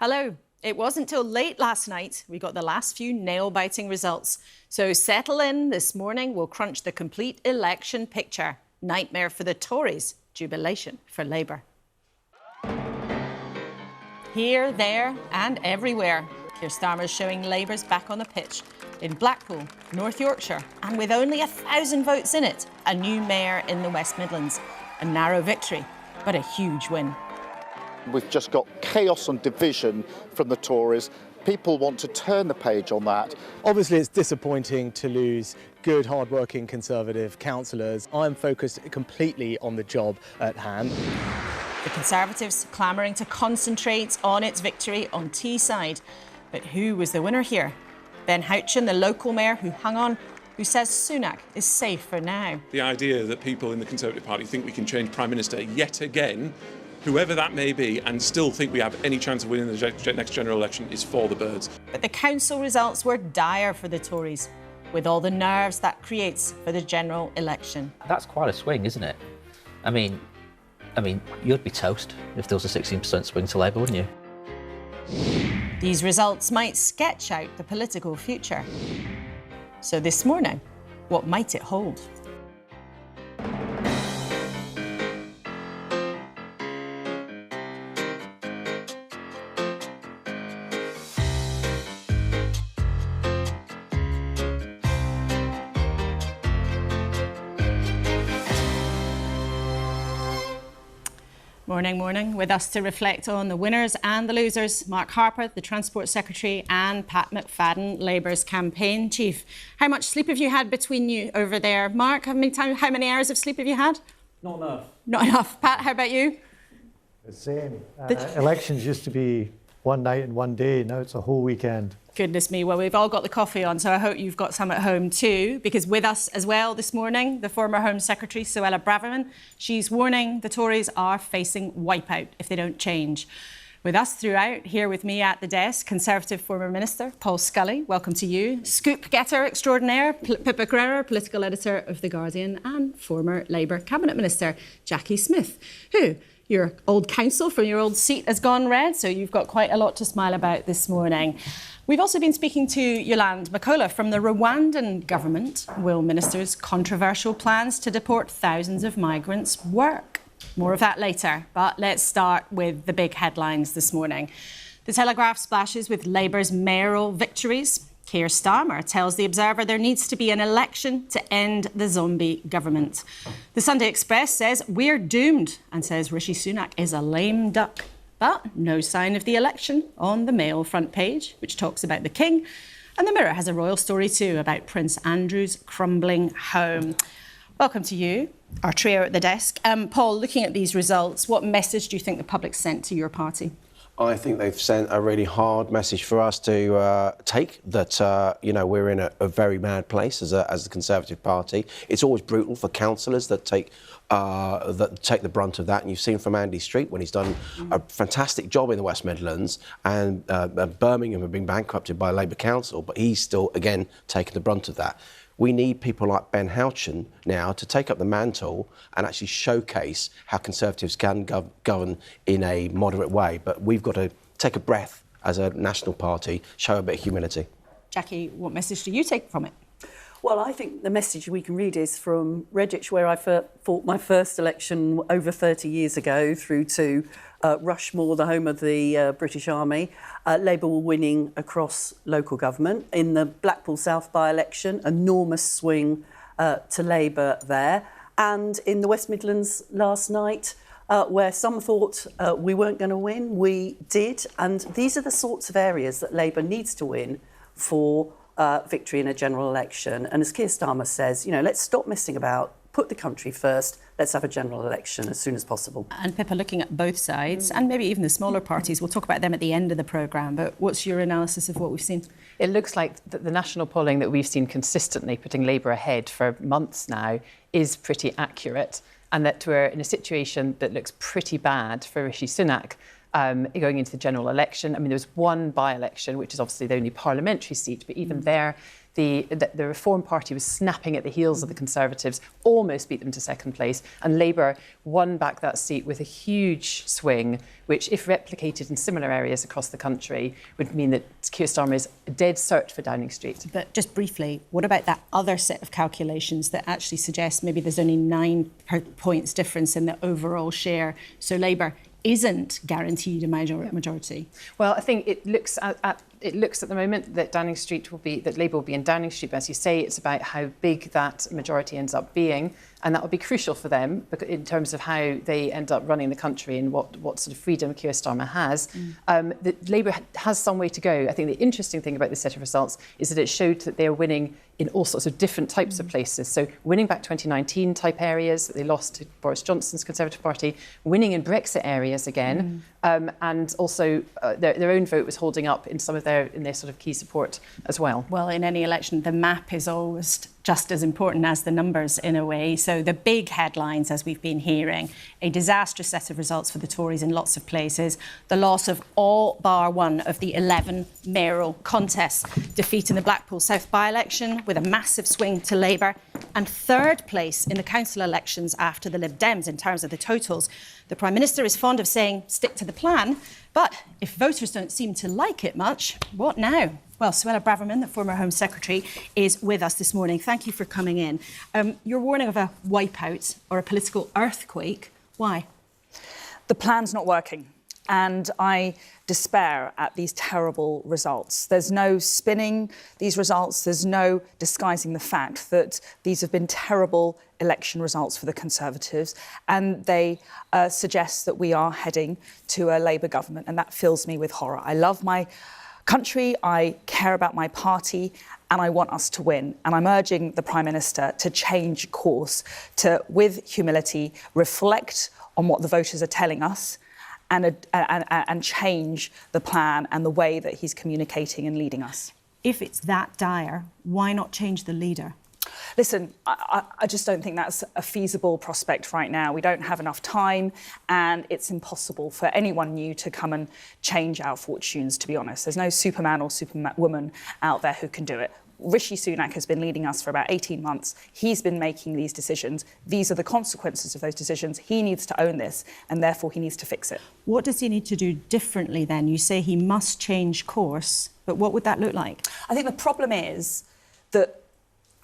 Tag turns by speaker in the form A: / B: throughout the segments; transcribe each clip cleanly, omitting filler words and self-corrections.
A: Hello. It wasn't till late last night we got the last few nail-biting results. So settle in. This morning we'll crunch the complete election picture. Nightmare for the Tories, jubilation for Labour. Here, there and everywhere, Keir Starmer's showing Labour's back on the pitch. In Blackpool, North Yorkshire, and with only 1,000 votes in it, a new mayor in the West Midlands. A narrow victory, but a huge win.
B: We've just got chaos and division from the Tories. People want to turn the page on that.
C: Obviously, it's disappointing to lose good, hard-working Conservative councillors. I'm focused completely on the job at hand.
A: The Conservatives clamouring to concentrate on its victory on Teesside. But who was the winner here? Ben Houchen, the local mayor who hung on, who says Sunak is safe for now.
D: The idea that people in the Conservative Party think we can change Prime Minister yet again, whoever that may be, and still think we have any chance of winning the next general election is for the birds.
A: But the council results were dire for the Tories, with all the nerves that creates for the general election.
E: That's quite a swing, isn't it? I mean, you'd be toast if there was a 16% swing to Labour, wouldn't you?
A: These results might sketch out the political future. So this morning, what might it hold? Morning, morning. With us to reflect on the winners and the losers, Mark Harper, the Transport Secretary, and Pat McFadden, Labour's campaign chief. How much sleep have you had between you over there? Mark, how many hours of sleep have you had?
F: Not enough.
A: Not enough. Pat, how about you?
F: The same. Elections used to be one night and one day. Now it's a whole weekend.
A: Goodness me. Well, we've all got the coffee on, so I hope you've got some at home too, because with us as well this morning, the former Home Secretary, Suella Braverman. She's warning the Tories are facing wipeout if they don't change. With us throughout, here with me at the desk, Conservative former Minister Paul Scully. Welcome to you. Scoop getter extraordinaire, Pippa Crerar, political editor of The Guardian, and former Labour Cabinet Minister Jackie Smith, who your old council from your old seat has gone red, so you've got quite a lot to smile about this morning. We've also been speaking to Yolande Makolo from the Rwandan government. Will ministers' controversial plans to deport thousands of migrants work? More of that later, but let's start with the big headlines this morning. The Telegraph splashes with Labour's mayoral victories. Keir Starmer tells The Observer there needs to be an election to end the zombie government. The Sunday Express says we're doomed and says Rishi Sunak is a lame duck. But no sign of the election on the Mail front page, which talks about the King. And the Mirror has a royal story too about Prince Andrew's crumbling home. Welcome to you, our trio at the desk. Paul, looking at these results, what message do you think the public sent to your party?
G: I think they've sent a really hard message for us to take, that, we're in a very bad place as the Conservative Party. It's always brutal for councillors that take the brunt of that. And you've seen from Andy Street when he's done a fantastic job in the West Midlands, and Birmingham have been bankrupted by a Labour council, but he's still, again, taken the brunt of that. We need people like Ben Houchen now to take up the mantle and actually showcase how Conservatives can govern in a moderate way. But we've got to take a breath as a national party, show a bit of humility.
A: Jackie, what message do you take from it?
H: Well, I think the message we can read is from Redditch, where I fought my first election over 30 years ago, through to Rushmore, the home of the British Army. Labour were winning across local government. In the Blackpool South by-election, enormous swing to Labour there. And in the West Midlands last night, where some thought we weren't going to win, we did. And these are the sorts of areas that Labour needs to win for victory in a general election. And as Keir Starmer says, let's stop messing about, put the country first, let's have a general election as soon as possible.
A: And Pippa, looking at both sides, and maybe even the smaller parties, we'll talk about them at the end of the programme, but what's your analysis of what we've seen?
I: It looks like the national polling that we've seen consistently putting Labour ahead for months now is pretty accurate, and that we're in a situation that looks pretty bad for Rishi Sunak going into the general election. I mean, there was one by-election, which is obviously the only parliamentary seat, but even there the Reform Party was snapping at the heels of the Conservatives, almost beat them to second place, and Labour won back that seat with a huge swing, which, if replicated in similar areas across the country, would mean that Keir Starmer is a dead cert for Downing Street.
A: But just briefly, what about that other set of calculations that actually suggest maybe there's only 9 points difference in the overall share? So Labour isn't guaranteed a majority.
I: Well, I think it looks at the moment that Labour will be in Downing Street. But as you say, it's about how big that majority ends up being, and that will be crucial for them in terms of how they end up running the country and what sort of freedom Keir Starmer has. Labour has some way to go. I think the interesting thing about this set of results is that it showed that they are winning in all sorts of different types of places. So winning back 2019 type areas that they lost to Boris Johnson's Conservative Party, winning in Brexit areas again, and also their own vote was holding up in some of their sort of key support as well.
A: Well, in any election, the map is always just as important as the numbers in a way. So the big headlines, as we've been hearing, a disastrous set of results for the Tories in lots of places, the loss of all bar one of the 11 mayoral contests, defeat in the Blackpool South by-election with a massive swing to Labour, and third place in the council elections after the Lib Dems in terms of the totals. The Prime Minister is fond of saying, stick to the plan, but if voters don't seem to like it much, what now? Well, Suella Braverman, the former Home Secretary, is with us this morning. Thank you for coming in. You're warning of a wipeout or a political earthquake. Why?
J: The plan's not working, and I despair at these terrible results. There's no spinning these results. There's no disguising the fact that these have been terrible election results for the Conservatives, and they suggest that we are heading to a Labour government, and that fills me with horror. I love my country, I care about my party, and I want us to win. And I'm urging the Prime Minister to change course, to, with humility, reflect on what the voters are telling us and change the plan and the way that he's communicating and leading us.
A: If it's that dire, why not change the leader?
J: Listen, I just don't think that's a feasible prospect right now. We don't have enough time, and it's impossible for anyone new to come and change our fortunes, to be honest. There's no Superman or Superwoman out there who can do it. Rishi Sunak has been leading us for about 18 months. He's been making these decisions. These are the consequences of those decisions. He needs to own this, and therefore he needs to fix it.
A: What does he need to do differently then? You say he must change course, but what would that look like?
J: I think the problem is that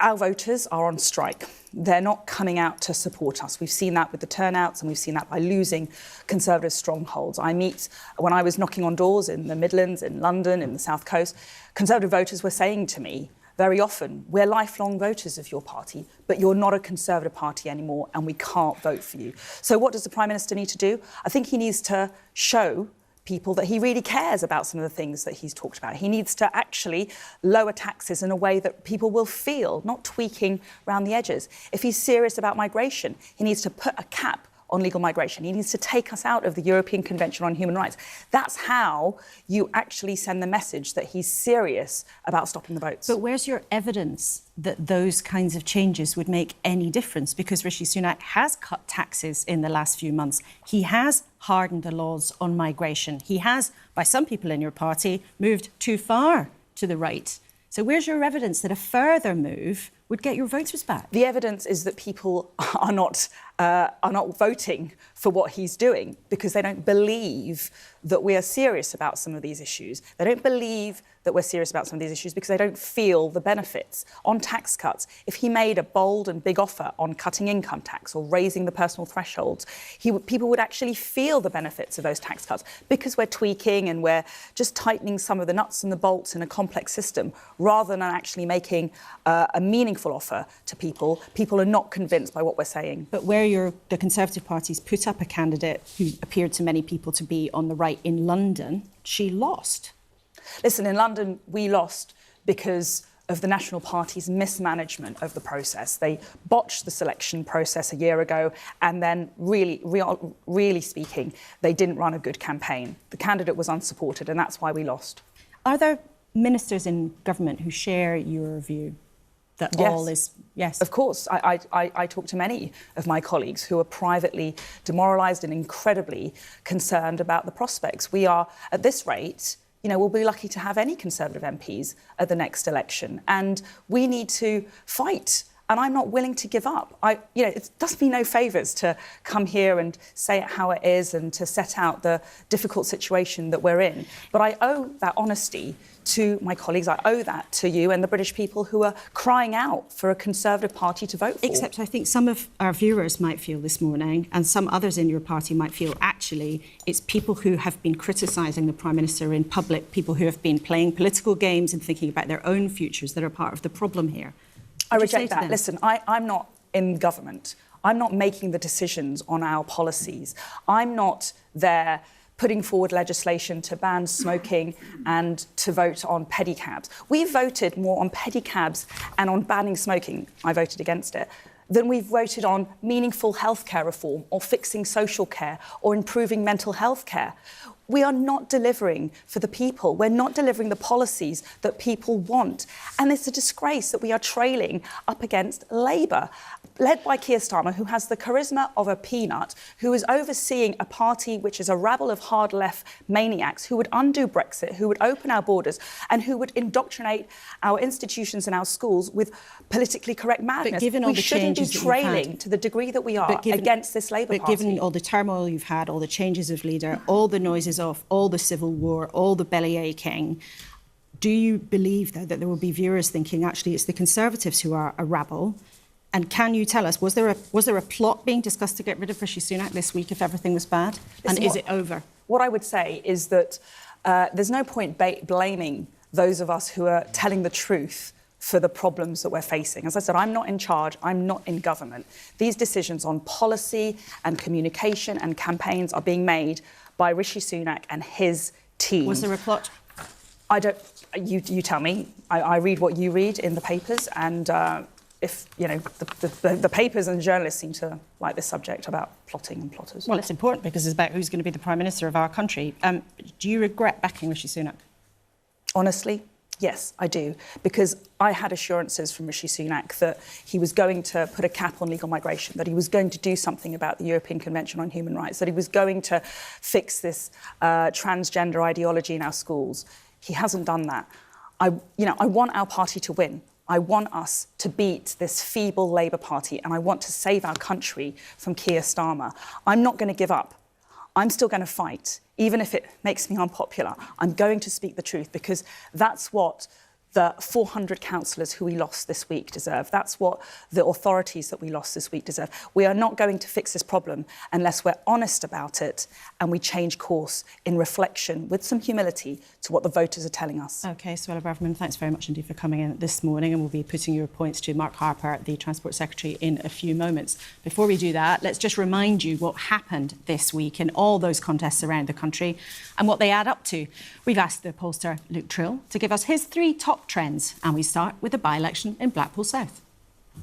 J: our voters are on strike. They're not coming out to support us. We've seen that with the turnouts, and we've seen that by losing Conservative strongholds. When I was knocking on doors in the Midlands, in London, in the South Coast, Conservative voters were saying to me very often, we're lifelong voters of your party, but you're not a Conservative party anymore, and we can't vote for you. So what does the Prime Minister need to do? I think he needs to show people that he really cares about some of the things that he's talked about. He needs to actually lower taxes in a way that people will feel, not tweaking around the edges. If he's serious about migration, he needs to put a cap on legal migration. He needs to take us out of the European Convention on Human Rights. That's how you actually send the message that he's serious about stopping the votes.
A: But where's your evidence that those kinds of changes would make any difference? Because Rishi Sunak has cut taxes in the last few months. He has hardened the laws on migration. He has, by some people in your party, moved too far to the right. So where's your evidence that a further move would get your voters back?
J: The evidence is that people are not voting for what he's doing because they don't believe that we are serious about some of these issues. They don't believe that we're serious about some of these issues because they don't feel the benefits. On tax cuts, if he made a bold and big offer on cutting income tax or raising the personal thresholds, people would actually feel the benefits of those tax cuts. Because we're tweaking and we're just tightening some of the nuts and the bolts in a complex system, rather than actually making a meaningful offer to people, people are not convinced by what we're saying.
A: But where the Conservative Party's put up a candidate who appeared to many people to be on the right in London, she lost.
J: Listen, in London, we lost because of the National Party's mismanagement of the process. They botched the selection process a year ago, and then really speaking, they didn't run a good campaign. The candidate was unsupported, and that's why we lost.
A: Are there ministers in government who share your view that
J: yes.
A: all is... Yes.
J: Of course. I talk to many of my colleagues who are privately demoralised and incredibly concerned about the prospects. We are, at this rate, we'll be lucky to have any Conservative MPs at the next election. And we need to fight. And I'm not willing to give up. It does me no favours to come here and say it how it is and to set out the difficult situation that we're in. But I owe that honesty to my colleagues. I owe that to you and the British people who are crying out for a Conservative party to vote for.
A: Except I think some of our viewers might feel this morning, and some others in your party might feel, actually, it's people who have been criticising the Prime Minister in public, people who have been playing political games and thinking about their own futures that are part of the problem here.
J: I reject that. Listen, I'm not in government. I'm not making the decisions on our policies. I'm not there putting forward legislation to ban smoking and to vote on pedicabs. We voted more on pedicabs and on banning smoking, I voted against it, than we've voted on meaningful healthcare reform or fixing social care or improving mental health care. We are not delivering for the people. We're not delivering the policies that people want. And it's a disgrace that we are trailing up against Labour, led by Keir Starmer, who has the charisma of a peanut, who is overseeing a party which is a rabble of hard-left maniacs who would undo Brexit, who would open our borders, and who would indoctrinate our institutions and our schools with politically correct madness.
A: But given all the changes
J: we shouldn't be trailing to the degree that we are against this Labour Party.
A: But given all the turmoil you've had, all the changes of leader, all the noises of all the civil war, all the belly aching, do you believe, though, that there will be viewers thinking, actually, it's the Conservatives who are a rabble? And can you tell us, was there a plot being discussed to get rid of Rishi Sunak this week if everything was bad? And is it over?
J: What I would say is that there's no point blaming those of us who are telling the truth for the problems that we're facing. As I said, I'm not in charge, I'm not in government. These decisions on policy and communication and campaigns are being made by Rishi Sunak and his team.
A: Was there a plot?
J: I don't. You tell me. I read what you read in the papers, and if the papers and journalists seem to like this subject about plotting and plotters.
A: Well, it's important because it's about who's going to be the Prime Minister of our country. Do you regret backing Rishi Sunak?
J: Honestly, yes, I do, because I had assurances from Rishi Sunak that he was going to put a cap on legal migration, that he was going to do something about the European Convention on Human Rights, that he was going to fix this transgender ideology in our schools. He hasn't done that. I want our party to win. I want us to beat this feeble Labour Party, and I want to save our country from Keir Starmer. I'm not going to give up. I'm still going to fight, even if it makes me unpopular. I'm going to speak the truth, because that's what the 400 councillors who we lost this week deserve. That's what the authorities that we lost this week deserve. We are not going to fix this problem unless we're honest about it and we change course in reflection with some humility to what the voters are telling us.
A: OK, Suella Braverman, thanks very much indeed for coming in this morning, and we'll be putting your points to Mark Harper, the Transport Secretary, in a few moments. Before we do that, let's just remind you what happened this week in all those contests around the country and what they add up to. We've asked the pollster Luke Trill to give us his 3 top trends, and we start with the by-election in Blackpool South.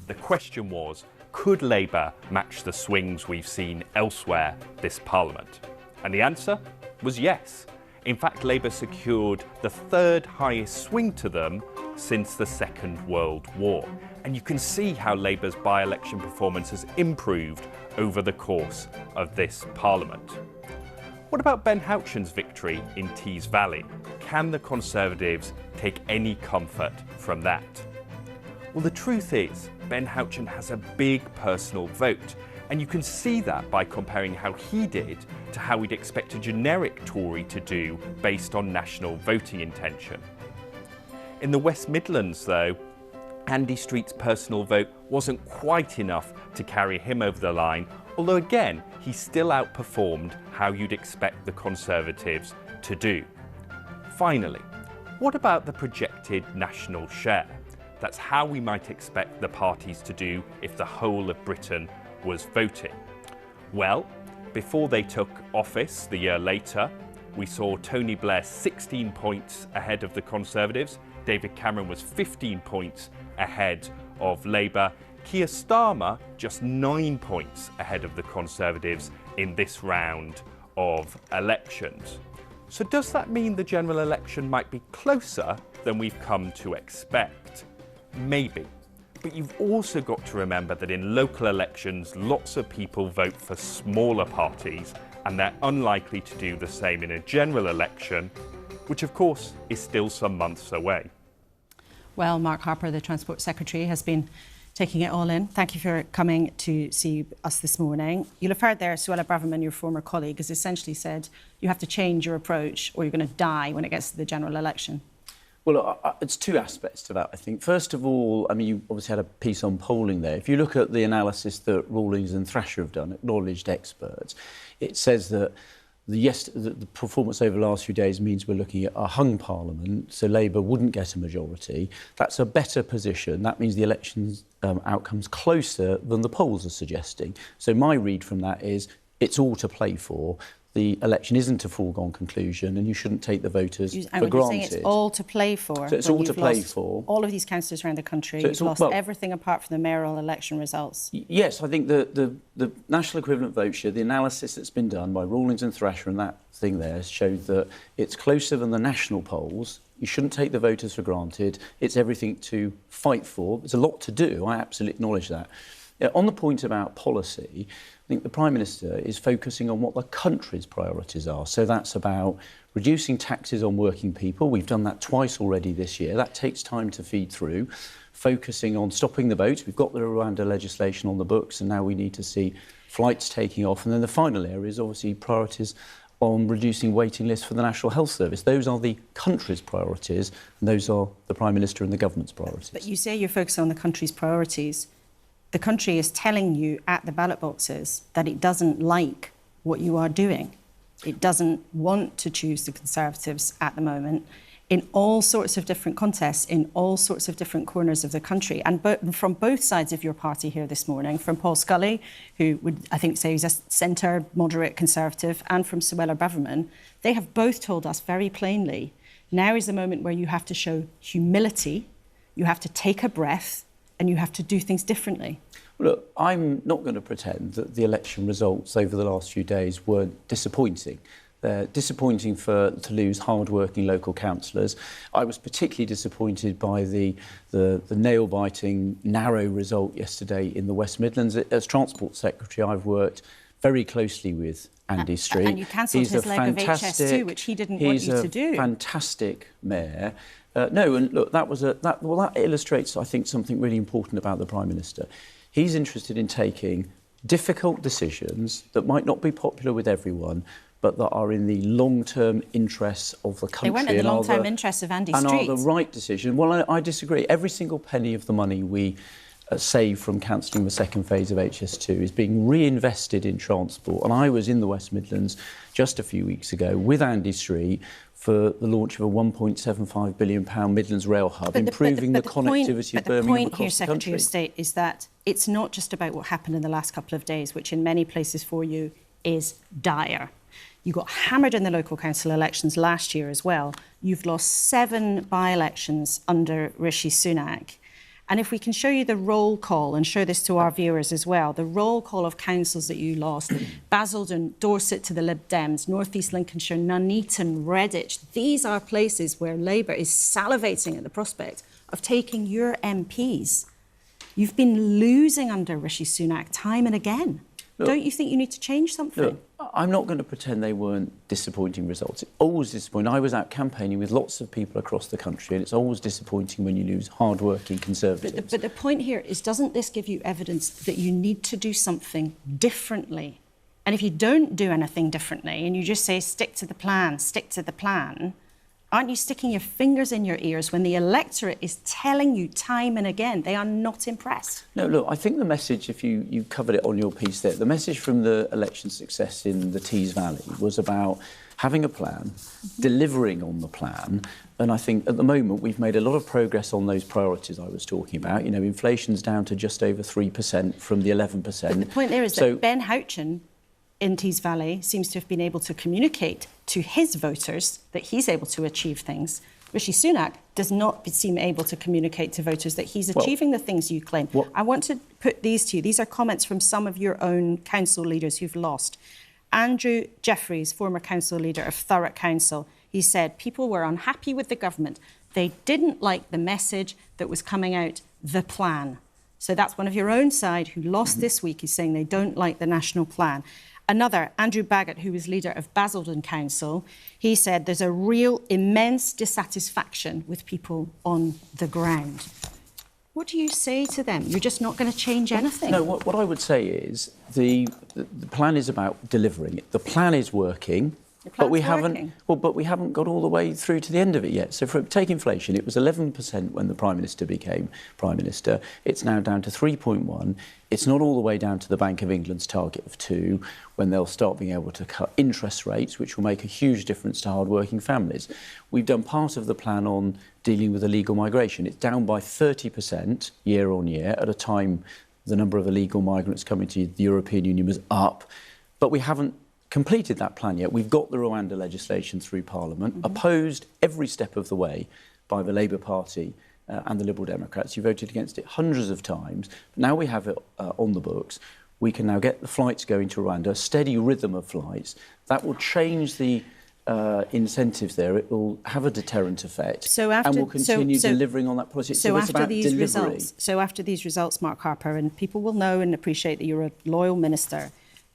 K: The question was, could Labour match the swings we've seen elsewhere this Parliament? And the answer was yes. In fact, Labour secured the 3rd highest swing to them since the Second World War. And you can see how Labour's by-election performance has improved over the course of this Parliament. What about Ben Houchen's victory in Tees Valley? Can the Conservatives take any comfort from that? Well, the truth is, Ben Houchen has a big personal vote, and you can see that by comparing how he did to how we'd expect a generic Tory to do based on national voting intention. In the West Midlands, though, Andy Street's personal vote wasn't quite enough to carry him over the line, although again, he still outperformed how you'd expect the Conservatives to do. Finally, what about the projected national share? That's how we might expect the parties to do if the whole of Britain was voting. Well, before they took office the year later, we saw Tony Blair 16 points ahead of the Conservatives, David Cameron was 15 points ahead of Labour, Keir Starmer just 9 points ahead of the Conservatives in this round of elections. So does that mean the general election might be closer than we've come to expect? Maybe. But you've also got to remember that in local elections, lots of people vote for smaller parties, and they're unlikely to do the same in a general election, which of course is still some months away.
A: Well, Mark Harper, the Transport Secretary, has been taking it all in. Thank you for coming to see us this morning. You'll have heard there Suella Braverman, your former colleague, has essentially said you have to change your approach or you're going to die when it gets to the general election.
L: Well, it's two aspects to that, I think. First of all, I mean, you obviously had a piece on polling there. If you look at the analysis that Rawlings and Thrasher have done, acknowledged experts, it says that the performance over the last few days means we're looking at a hung parliament, so Labour wouldn't get a majority. That's a better position. That means the election's outcome's closer than the polls are suggesting. So my read from that is it's all to play for. The election isn't a foregone conclusion and you shouldn't take the voters for granted.
A: You're saying it's all to play for.
L: So it's all to play for.
A: All of these councillors around the country, so you've lost everything apart from the mayoral election results.
L: Yes, I think the national equivalent vote share, the analysis that's been done by Rawlings and Thrasher and that thing there showed that it's closer than the national polls. You shouldn't take the voters for granted. It's everything to fight for. There's a lot to do. I absolutely acknowledge that. On the point about policy, I think the Prime Minister is focusing on what the country's priorities are. So that's about reducing taxes on working people. We've done that twice already this year. That takes time to feed through. Focusing on stopping the boats. We've got the Rwanda legislation on the books and now we need to see flights taking off. And then the final area is obviously priorities on reducing waiting lists for the National Health Service. Those are the country's priorities and those are the Prime Minister and the government's priorities.
A: But you say you're focusing on the country's priorities. The country is telling you at the ballot boxes that it doesn't like what you are doing. It doesn't want to choose the Conservatives at the moment in all sorts of different contests, in all sorts of different corners of the country. And from both sides of your party here this morning, from Paul Scully, who would, I think, say he's a centre, moderate Conservative, and from Suella Braverman, they have both told us very plainly, now is the moment where you have to show humility, you have to take a breath, and you have to do things differently.
L: Look, I'm not going to pretend that the election results over the last few days were disappointing. They're disappointing to lose hard-working local councillors. I was particularly disappointed by the nail-biting, narrow result yesterday in the West Midlands. As Transport Secretary, I've worked very closely with Andy Street.
A: And you cancelled his leg of HS2, which he didn't want you to do.
L: He's a fantastic mayor. No, and look, that illustrates, I think, something really important about the Prime Minister. He's interested in taking difficult decisions that might not be popular with everyone, but that are in the long-term interests of the country.
A: They weren't in the long-term interests of Andy Street.
L: And are the right decision. Well, I disagree. Every single penny of the money we save from cancelling the second phase of HS2 is being reinvested in transport. And I was in the West Midlands just a few weeks ago with Andy Street for the launch of a £1.75 billion Midlands rail hub, improving the connectivity of Birmingham across the country.
A: The point here, Secretary of State, is that it's not just about what happened in the last couple of days, which in many places for you is dire. You got hammered in the local council elections last year as well. You've lost 7 by-elections under Rishi Sunak. And if we can show you the roll call and show this to our viewers as well, the roll call of councils that you lost, Basildon, Dorset to the Lib Dems, North East Lincolnshire, Nuneaton, Redditch, these are places where Labour is salivating at the prospect of taking your MPs. You've been losing under Rishi Sunak time and again. Look, don't you think you need to change something?
L: Look, I'm not going to pretend they weren't disappointing results. It's always disappointing. I was out campaigning with lots of people across the country, and it's always disappointing when you lose hard-working Conservatives.
A: But the point here is, doesn't this give you evidence that you need to do something differently? And if you don't do anything differently, and you just say, stick to the plan, aren't you sticking your fingers in your ears when the electorate is telling you time and again they are not impressed?
L: No, look, I think the message, if you covered it on your piece there, the message from the election success in the Tees Valley was about having a plan, delivering on the plan, and I think at the moment we've made a lot of progress on those priorities I was talking about. You know, inflation's down to just over 3% from the 11%.
A: But the point there is that Ben Houchin in Tees Valley seems to have been able to communicate to his voters that he's able to achieve things. Rishi Sunak does not seem able to communicate to voters that he's achieving the things you claim. I want to put these to you. These are comments from some of your own council leaders who've lost. Andrew Jeffreys, former council leader of Thurrock Council, he said people were unhappy with the government. They didn't like the message that was coming out, the plan. So that's one of your own side who lost this week, is saying they don't like the national plan. Another, Andrew Baggott, who was leader of Basildon Council, he said there's a real immense dissatisfaction with people on the ground. What do you say to them? You're just not going to change anything?
L: No, what I would say is the plan is about delivering it. The plan is working. But we haven't got all the way through to the end of it yet. So take inflation, it was 11% when the Prime Minister became Prime Minister. It's now down to 3.1. It's not all the way down to the Bank of England's target of 2, when they'll start being able to cut interest rates, which will make a huge difference to hard-working families. We've done part of the plan on dealing with illegal migration. It's down by 30% year on year. At a time, the number of illegal migrants coming to the European Union was up. But we haven't completed that plan yet. We've got the Rwanda legislation through Parliament, opposed every step of the way by the Labour Party and the Liberal Democrats. You voted against it hundreds of times. But now we have it on the books. We can now get the flights going to Rwanda, a steady rhythm of flights. That will change the incentives there. It will have a deterrent effect, and will continue delivering on that policy. So it's about delivery.
A: So after these results, Mark Harper, and people will know and appreciate that you're a loyal minister,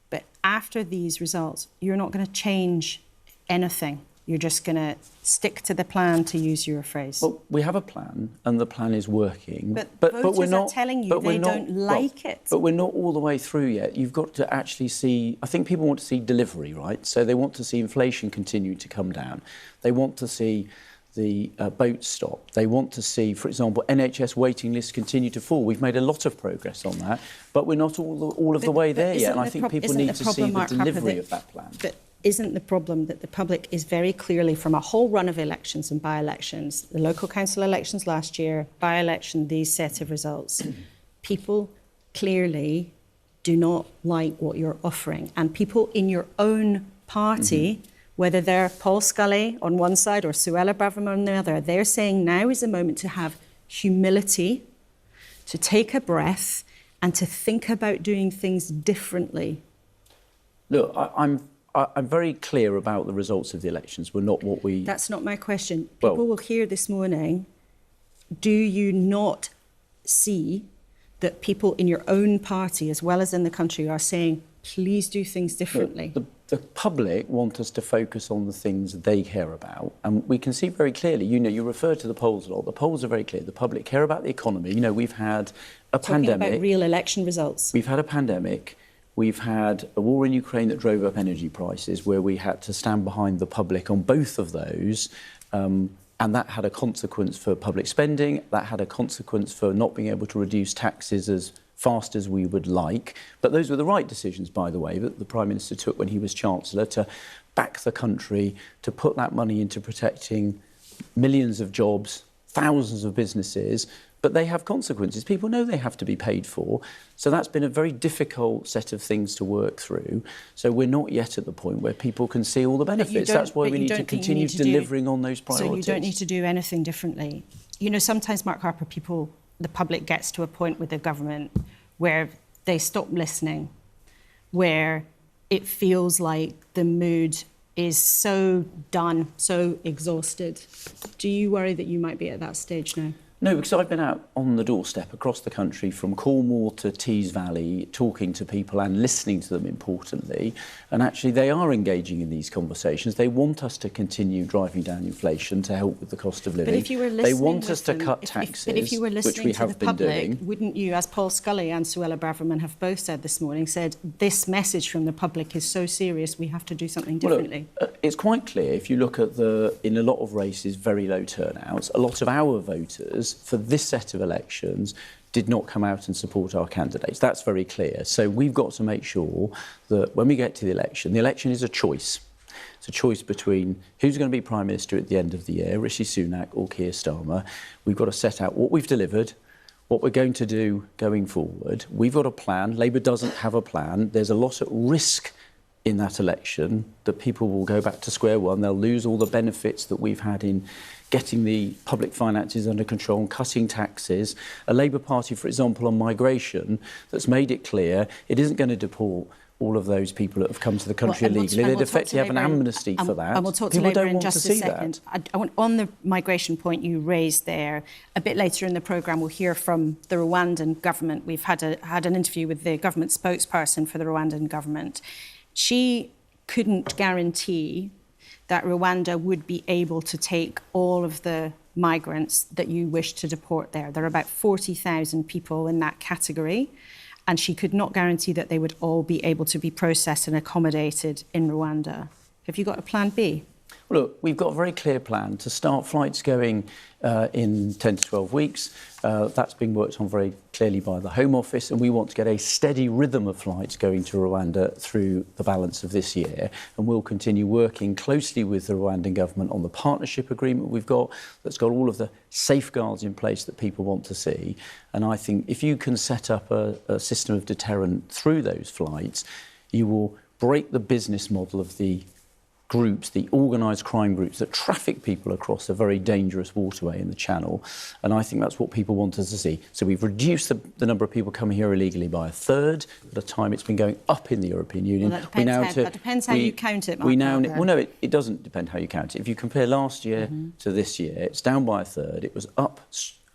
A: but after these results, you're not going to change anything. You're just going to stick to the plan, to use your phrase.
L: Well, we have a plan, and the plan is working.
A: But
L: we're not
A: are telling you they don't like it.
L: But we're not all the way through yet. You've got to actually see... I think people want to see delivery, right? So they want to see inflation continue to come down. They want to see the boats stop. They want to see, for example, NHS waiting lists continue to fall. We've made a lot of progress on that, but we're not all of the way there yet. And I think people need to see the delivery of that plan.
A: But isn't the problem that the public is very clearly, from a whole run of elections and by-elections, the local council elections last year, by-election, these set of results, people clearly do not like what you're offering. And people in your own party... whether they're Paul Scully on one side or Suella Braverman on the other, they're saying now is the moment to have humility, to take a breath, and to think about doing things differently.
L: Look, I'm very clear about the results of the elections. We're not what we...
A: That's not my question. People will hear this morning, do you not see that people in your own party, as well as in the country, are saying, please do things differently?
L: The public want us to focus on the things they care about. And we can see very clearly, you refer to the polls a lot. The polls are very clear. The public care about the economy. We've had a pandemic.
A: Talking about real election results.
L: We've had a pandemic. We've had a war in Ukraine that drove up energy prices, where we had to stand behind the public on both of those. And that had a consequence for public spending. That had a consequence for not being able to reduce taxes as fast as we would like. But those were the right decisions, by the way, that the Prime Minister took when he was Chancellor, to back the country, to put that money into protecting millions of jobs, thousands of businesses. But they have consequences. People know they have to be paid for. So that's been a very difficult set of things to work through. So we're not yet at the point where people can see all the benefits. That's why we need to continue delivering on those priorities.
A: So you don't need to do anything differently. Sometimes, Mark Harper, the public gets to a point with the government where they stop listening, where it feels like the mood is so done, so exhausted. Do you worry that you might be at that stage now?
L: No, because I've been out on the doorstep across the country, from Cornwall to Tees Valley, talking to people and listening to them, importantly. And actually, they are engaging in these conversations. They want us to continue driving down inflation to help with the cost of living.
A: But if you were listening,
L: they want us to cut taxes,
A: if you were listening
L: which we
A: to
L: have
A: the
L: been
A: public,
L: doing.
A: Wouldn't you, as Paul Scully and Suella Braverman have both said this morning, said this message from the public is so serious, we have to do something differently?
L: Well, look, it's quite clear, if you look at in a lot of races, very low turnouts. A lot of our voters for this set of elections did not come out and support our candidates. That's very clear. So we've got to make sure that when we get to the election is a choice. It's a choice between who's going to be Prime Minister at the end of the year, Rishi Sunak or Keir Starmer. We've got to set out what we've delivered, what we're going to do going forward. We've got a plan. Labour doesn't have a plan. There's a lot at risk in that election, that people will go back to square one. They'll lose all the benefits that we've had in getting the public finances under control and cutting taxes. A Labour Party, for example, on migration, that's made it clear it isn't going to deport all of those people that have come to the country illegally. They'd effectively have an amnesty for that.
A: And we'll talk to Labour in just a second. I want, on the migration point you raised there, a bit later in the programme we'll hear from the Rwandan government. We've had an interview with the government spokesperson for the Rwandan government. She couldn't guarantee that Rwanda would be able to take all of the migrants that you wish to deport there. There are about 40,000 people in that category, and she could not guarantee that they would all be able to be processed and accommodated in Rwanda. Have you got a plan B?
L: Well, look, we've got a very clear plan to start flights going in 10 to 12 weeks. That's being worked on very clearly by the Home Office, and we want to get a steady rhythm of flights going to Rwanda through the balance of this year. And we'll continue working closely with the Rwandan government on the partnership agreement we've got that's got all of the safeguards in place that people want to see. And I think if you can set up a system of deterrent through those flights, you will break the business model of the groups, the organised crime groups that traffic people across a very dangerous waterway in the Channel. And I think that's what people want us to see. So we've reduced the number of people coming here illegally by a third at a time it's been going up in the European Union.
A: Well, that depends how you count it, Mark.
L: Well, no, it doesn't depend how you count it. If you compare last year to this year, it's down by a third. It was up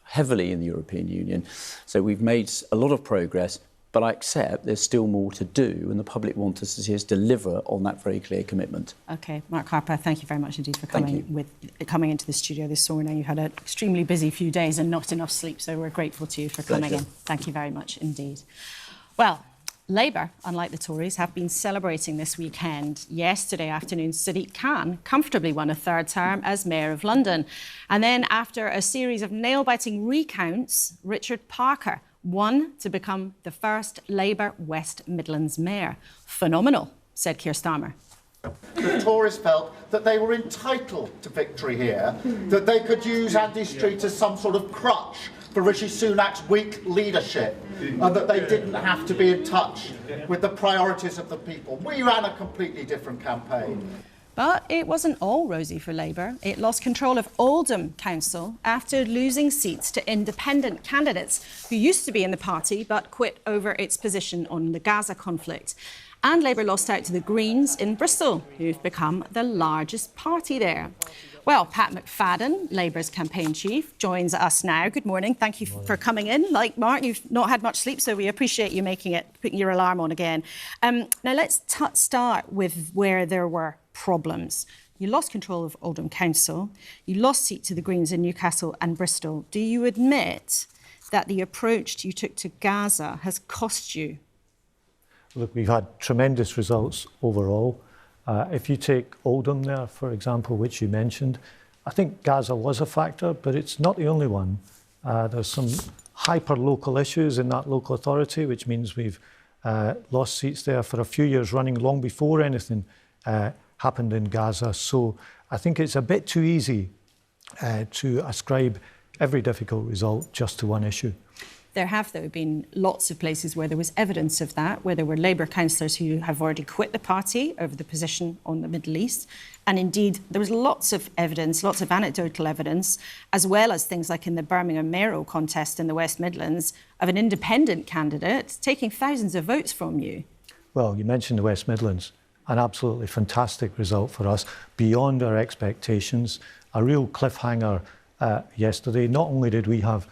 L: heavily in the European Union. So we've made a lot of progress. But I accept there's still more to do, and the public want us to see us deliver on that very clear commitment.
A: OK, Mark Harper, thank you very much indeed for coming into the studio this morning. You had an extremely busy few days and not enough sleep, so we're grateful to you for coming in. Thank you very much indeed. Well, Labour, unlike the Tories, have been celebrating this weekend. Yesterday afternoon, Sadiq Khan comfortably won a third term as Mayor of London. And then after a series of nail-biting recounts, Richard Parker won to become the first Labour West Midlands Mayor. Phenomenal, said Keir Starmer.
B: The Tories felt that they were entitled to victory here, that they could use Andy Street as some sort of crutch for Rishi Sunak's weak leadership, and that they didn't have to be in touch with the priorities of the people. We ran a completely different campaign.
A: But it wasn't all rosy for Labour. It lost control of Oldham Council after losing seats to independent candidates who used to be in the party but quit over its position on the Gaza conflict. And Labour lost out to the Greens in Bristol, who've become the largest party there. Well, Pat McFadden, Labour's campaign chief, joins us now. Good morning. Thank you for coming in. Like Mark, you've not had much sleep, so we appreciate you putting your alarm on again. Now, let's start with where there were problems. You lost control of Oldham Council. You lost seat to the Greens in Newcastle and Bristol. Do you admit that the approach you took to Gaza has cost you?
F: Look, we've had tremendous results overall. If you take Oldham there, for example, which you mentioned, I think Gaza was a factor, but it's not the only one. There's some hyper-local issues in that local authority, which means we've lost seats there for a few years running, long before anything happened in Gaza. So I think it's a bit too easy to ascribe every difficult result just to one issue.
A: There have, though, been lots of places where there was evidence of that, where there were Labour councillors who have already quit the party over the position on the Middle East. And indeed, there was lots of evidence, lots of anecdotal evidence, as well as things like in the Birmingham mayoral contest in the West Midlands, of an independent candidate taking thousands of votes from you.
F: Well, you mentioned the West Midlands. An absolutely fantastic result for us, beyond our expectations. A real cliffhanger yesterday. Not only did we have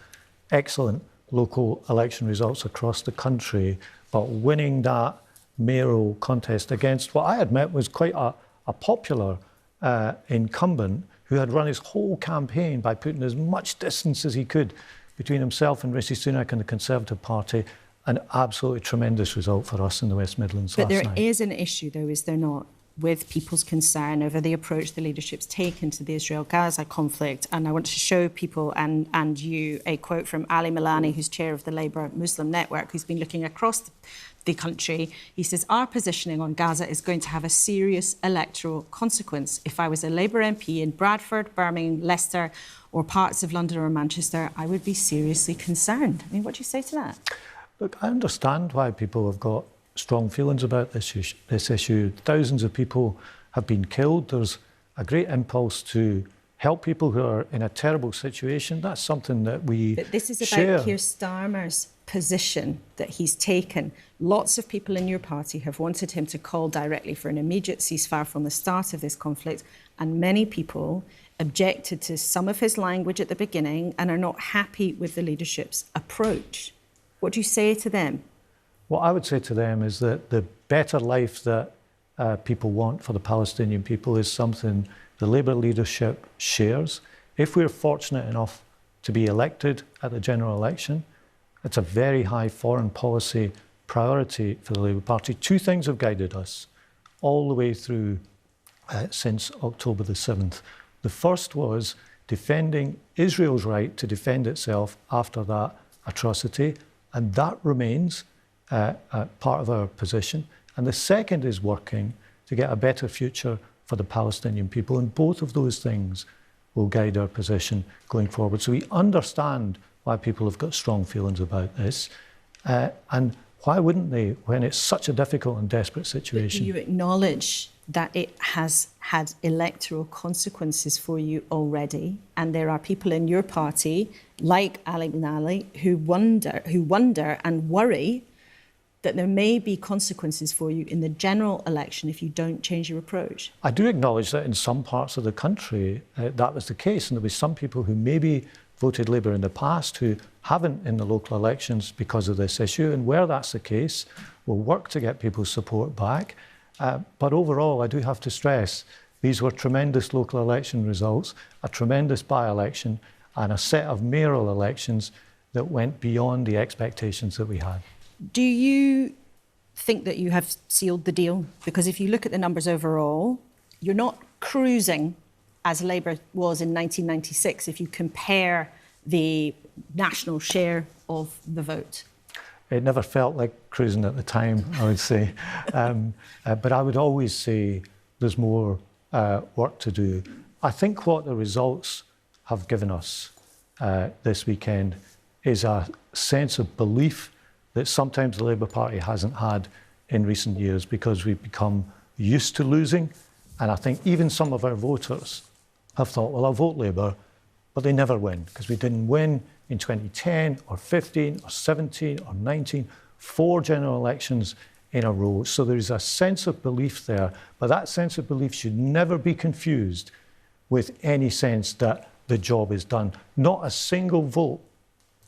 F: excellent local election results across the country, but winning that mayoral contest against what I admit was quite a popular incumbent who had run his whole campaign by putting as much distance as he could between himself and Rishi Sunak and the Conservative Party. An absolutely tremendous result for us in the West Midlands last night.
A: But there is an issue, though, is there not, with people's concern over the approach the leadership's taken to the Israel-Gaza conflict. And I want to show people and you a quote from Ali Milani, who's chair of the Labour Muslim Network, who's been looking across the country. He says, our positioning on Gaza is going to have a serious electoral consequence. If I was a Labour MP in Bradford, Birmingham, Leicester, or parts of London or Manchester, I would be seriously concerned. I mean, what do you say to that?
F: Look, I understand why people have got strong feelings about this issue. Thousands of people have been killed. There's a great impulse to help people who are in a terrible situation. That's something that we share.
A: But this is about Keir Starmer's position that he's taken. Lots of people in your party have wanted him to call directly for an immediate ceasefire from the start of this conflict, and many people objected to some of his language at the beginning and are not happy with the leadership's approach. What do you say to them?
F: What I would say to them is that the better life that people want for the Palestinian people is something the Labour leadership shares. If we're fortunate enough to be elected at the general election, it's a very high foreign policy priority for the Labour Party. Two things have guided us all the way through since October the 7th. The first was defending Israel's right to defend itself after that atrocity, and that remains part of our position. And the second is working to get a better future for the Palestinian people, and both of those things will guide our position going forward. So we understand why people have got strong feelings about this, and why wouldn't they when it's such a difficult and desperate situation?
A: Do you acknowledge that it has had electoral consequences for you already, and there are people in your party, like Ali Benali, who wonder and worry that there may be consequences for you in the general election if you don't change your approach?
F: I do acknowledge that in some parts of the country that was the case, and there were some people who maybe voted Labour in the past who haven't in the local elections because of this issue, and where that's the case, we'll work to get people's support back. But overall, I do have to stress, these were tremendous local election results, a tremendous by-election, and a set of mayoral elections that went beyond the expectations that we had.
A: Do you think that you have sealed the deal? Because if you look at the numbers overall, you're not cruising as Labour was in 1996 if you compare the national share of the vote.
F: It never felt like cruising at the time, I would say. But I would always say there's more work to do. I think what the results have given us this weekend is a sense of belief that sometimes the Labour Party hasn't had in recent years, because we've become used to losing. And I think even some of our voters have thought, well, I'll vote Labour, but they never win, because we didn't win in 2010 or 15 or 17 or 19, 4 general elections in a row. So there is a sense of belief there, but that sense of belief should never be confused with any sense that the job is done. Not a single vote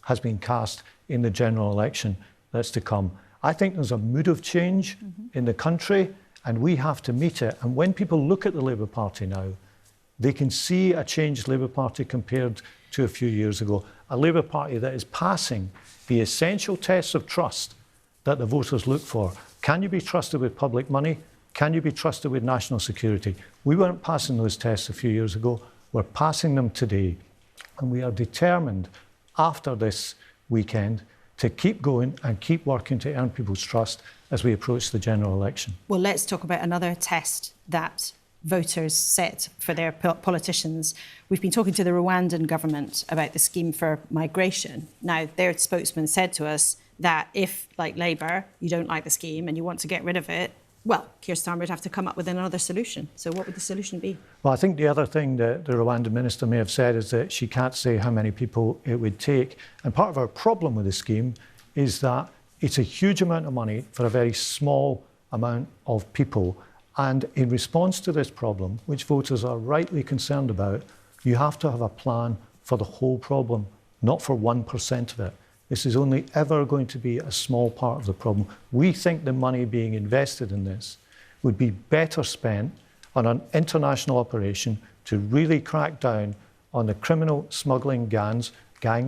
F: has been cast in the general election that's to come. I think there's a mood of change in the country, and we have to meet it. And when people look at the Labour Party now, they can see a changed Labour Party compared to a few years ago. A Labour Party that is passing the essential tests of trust that the voters look for. Can you be trusted with public money? Can you be trusted with national security? We weren't passing those tests a few years ago. We're passing them today. And we are determined after this weekend to keep going and keep working to earn people's trust as we approach the general election.
A: Well, let's talk about another test that voters set for their politicians. We've been talking to the Rwandan government about the scheme for migration. Now, their spokesman said to us that if, like Labour, you don't like the scheme and you want to get rid of it, well, Keir Starmer would have to come up with another solution. So what would the solution be?
F: Well, I think the other thing that the Rwandan minister may have said is that she can't say how many people it would take. And part of our problem with the scheme is that it's a huge amount of money for a very small amount of people. And in response to this problem, which voters are rightly concerned about, you have to have a plan for the whole problem, not for 1% of it. This is only ever going to be a small part of the problem. We think the money being invested in this would be better spent on an international operation to really crack down on the criminal smuggling gangs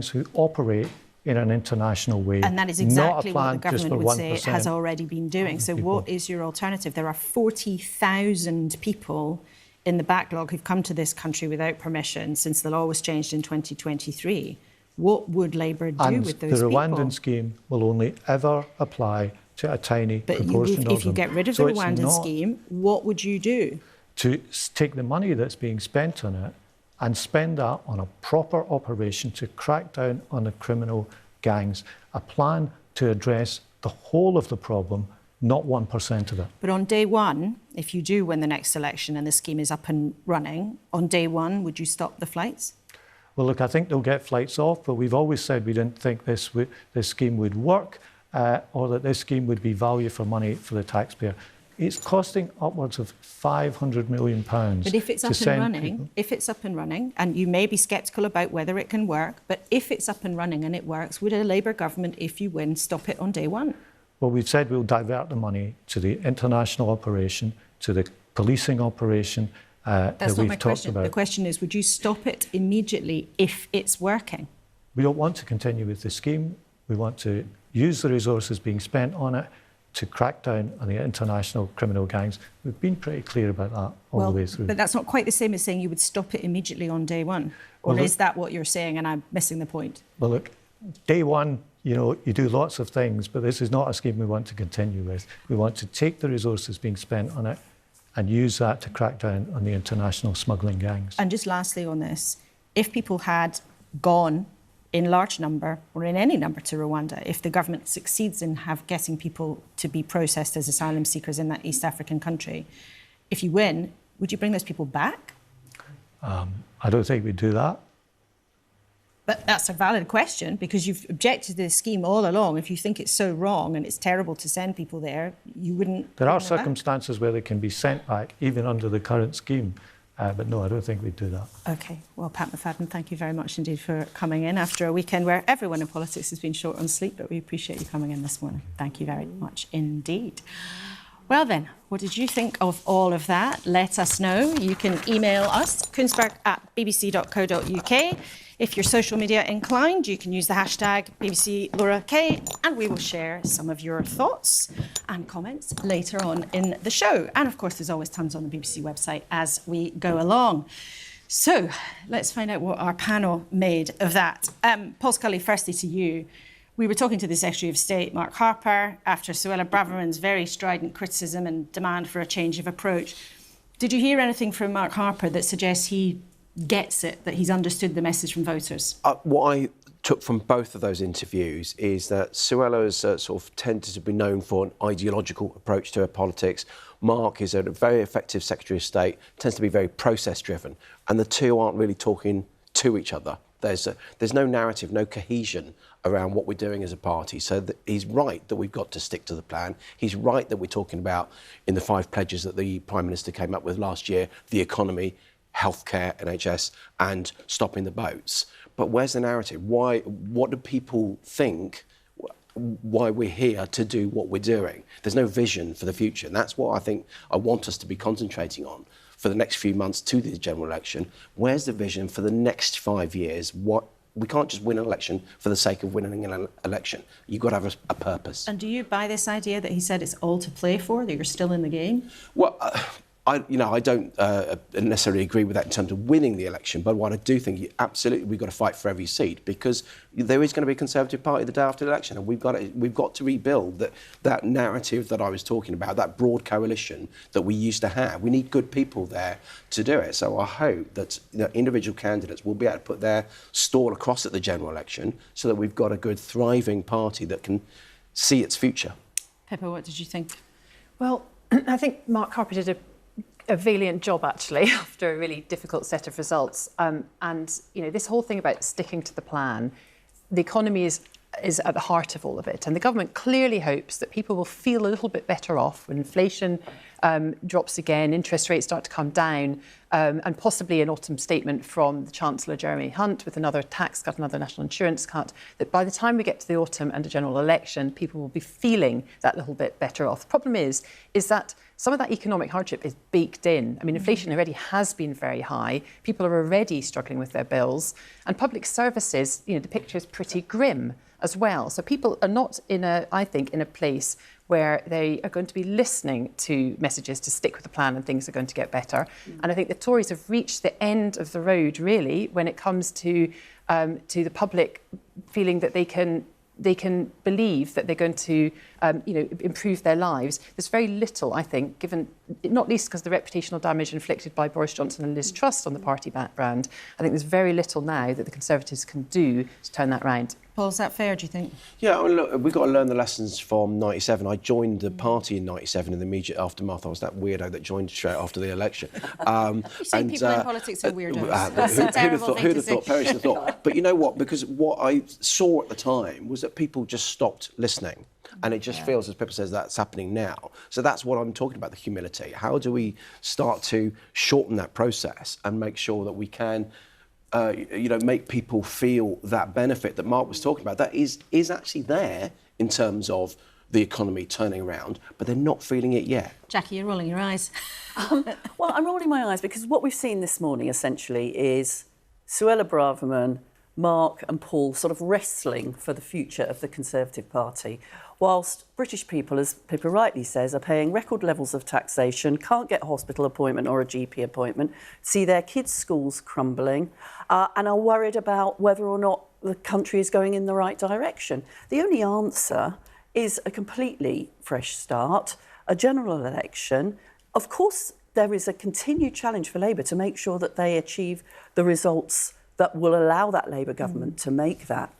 F: who operate in an international way.
A: And that is exactly what the government would say it has already been doing. So what is your alternative? There are 40,000 people in the backlog who've come to this country without permission since the law was changed in 2023. What would Labour do with those people?
F: The Rwandan scheme will only ever apply to a tiny proportion of them.
A: If you get rid of the Rwandan scheme, what would you do?
F: To take the money that's being spent on it and spend that on a proper operation to crack down on the criminal gangs, a plan to address the whole of the problem, not 1% of it.
A: But on day one, if you do win the next election and the scheme is up and running, on day one, would you stop the flights?
F: Well, look, I think they'll get flights off, but we've always said we didn't think this scheme would work or that this scheme would be value for money for the taxpayer. It's costing upwards of £500 million.
A: But if it's up and running, and you may be sceptical about whether it can work, but if it's up and running and it works, would a Labour government, if you win, stop it on day one?
F: Well, we've said we'll divert the money to the international operation to the policing operation that
A: That's not
F: we've
A: my
F: talked
A: question.
F: about.
A: The question is, would you stop it immediately if it's working?
F: We don't want to continue with the scheme. We want to use the resources being spent on it to crack down on the international criminal gangs. We've been pretty clear about that all the way through.
A: But that's not quite the same as saying you would stop it immediately on day one. Or
F: Well,
A: is that what you're saying and I'm missing the point?
F: Well, look, day one, you do lots of things, but this is not a scheme we want to continue with. We want to take the resources being spent on it and use that to crack down on the international smuggling gangs.
A: And just lastly on this, if people had gone in large number or in any number to Rwanda, if the government succeeds in getting people to be processed as asylum seekers in that East African country, if you win, would you bring those people back?
F: I don't think we'd do that.
A: But that's a valid question because you've objected to this scheme all along. If you think it's so wrong and it's terrible to send people there, you wouldn't...
F: There are circumstances where they can be sent back, even under the current scheme. But no, I don't think we'd do that.
A: OK. Well, Pat McFadden, thank you very much indeed for coming in after a weekend where everyone in politics has been short on sleep, but we appreciate you coming in this morning. Thank you very much indeed. Well then, what did you think of all of that? Let us know. You can email us, kuenssberg@bbc.co.uk. If you're social media inclined, you can use the hashtag #BBCLauraK, and we will share some of your thoughts and comments later on in the show. And of course, there's always tons on the BBC website as we go along. So let's find out what our panel made of that. Paul Scully, firstly to you. We were talking to the Secretary of State, Mark Harper, after Suella Braverman's very strident criticism and demand for a change of approach. Did you hear anything from Mark Harper that suggests he gets it, that he's understood the message from voters?
G: What I took from both of those interviews is that Suella has sort of tended to be known for an ideological approach to her politics. Mark is a very effective Secretary of State, tends to be very process-driven, and the two aren't really talking to each other. There's no narrative, no cohesion around what we're doing as a party. So he's right that we've got to stick to the plan. He's right that we're talking about, in the 5 pledges that the Prime Minister came up with last year, the economy, healthcare, NHS, and stopping the boats. But where's the narrative? What do people think why we're here to do what we're doing? There's no vision for the future. And that's what I think I want us to be concentrating on for the next few months to the general election. Where's the vision for the next 5 years? We can't just win an election for the sake of winning an election. You've got to have a purpose.
A: And do you buy this idea that he said it's all to play for, that you're still in the game?
G: Well, I don't necessarily agree with that in terms of winning the election, but what I do think, absolutely, we've got to fight for every seat because there is going to be a Conservative Party the day after the election, and we've got to rebuild that narrative that I was talking about, that broad coalition that we used to have. We need good people there to do it. So I hope that individual candidates will be able to put their stall across at the general election so that we've got a good, thriving party that can see its future.
A: Pippa, what did you think?
I: Well, I think Mark Harper did a valiant job, actually, after a really difficult set of results. And, this whole thing about sticking to the plan, the economy is at the heart of all of it. And the government clearly hopes that people will feel a little bit better off when inflation drops again, interest rates start to come down, and possibly an autumn statement from the Chancellor, Jeremy Hunt, with another tax cut, another national insurance cut, that by the time we get to the autumn and a general election, people will be feeling that little bit better off. The problem is that some of that economic hardship is baked in. I mean, inflation already has been very high. People are already struggling with their bills. And public services, the picture is pretty grim as well. So people are not in a place where they are going to be listening to messages to stick with the plan and things are going to get better. And I think the Tories have reached the end of the road, really, when it comes to the public feeling that they can believe that they're going to, improve their lives. There's very little, I think, given, not least because the reputational damage inflicted by Boris Johnson and Liz Truss on the party background, I think there's very little now that the Conservatives can do to turn that round.
A: Paul, is that fair, do you think?
G: Yeah, look, we've got to learn the lessons from 97. I joined the party in 97 in the immediate aftermath. I was that weirdo that joined straight after the election.
A: You say people in politics are weirdos. That's a terrible thing
G: who'd
A: to
G: have
A: say.
G: thought, perish the thought. But you know what? Because what I saw at the time was that people just stopped listening. And it just feels, as Pippa says, that's happening now. So that's what I'm talking about, the humility. How do we start to shorten that process and make sure that we can make people feel that benefit that Mark was talking about, that is actually there in terms of the economy turning around, but they're not feeling it yet.
A: Jackie, you're rolling your eyes.
H: Well, I'm rolling my eyes because what we've seen this morning essentially is Suella Braverman, Mark and Paul sort of wrestling for the future of the Conservative Party, whilst British people, as Pippa rightly says, are paying record levels of taxation, can't get a hospital appointment or a GP appointment, see their kids' schools crumbling, and are worried about whether or not the country is going in the right direction. The only answer is a completely fresh start, a general election. Of course, there is a continued challenge for Labour to make sure that they achieve the results that will allow that Labour government to make that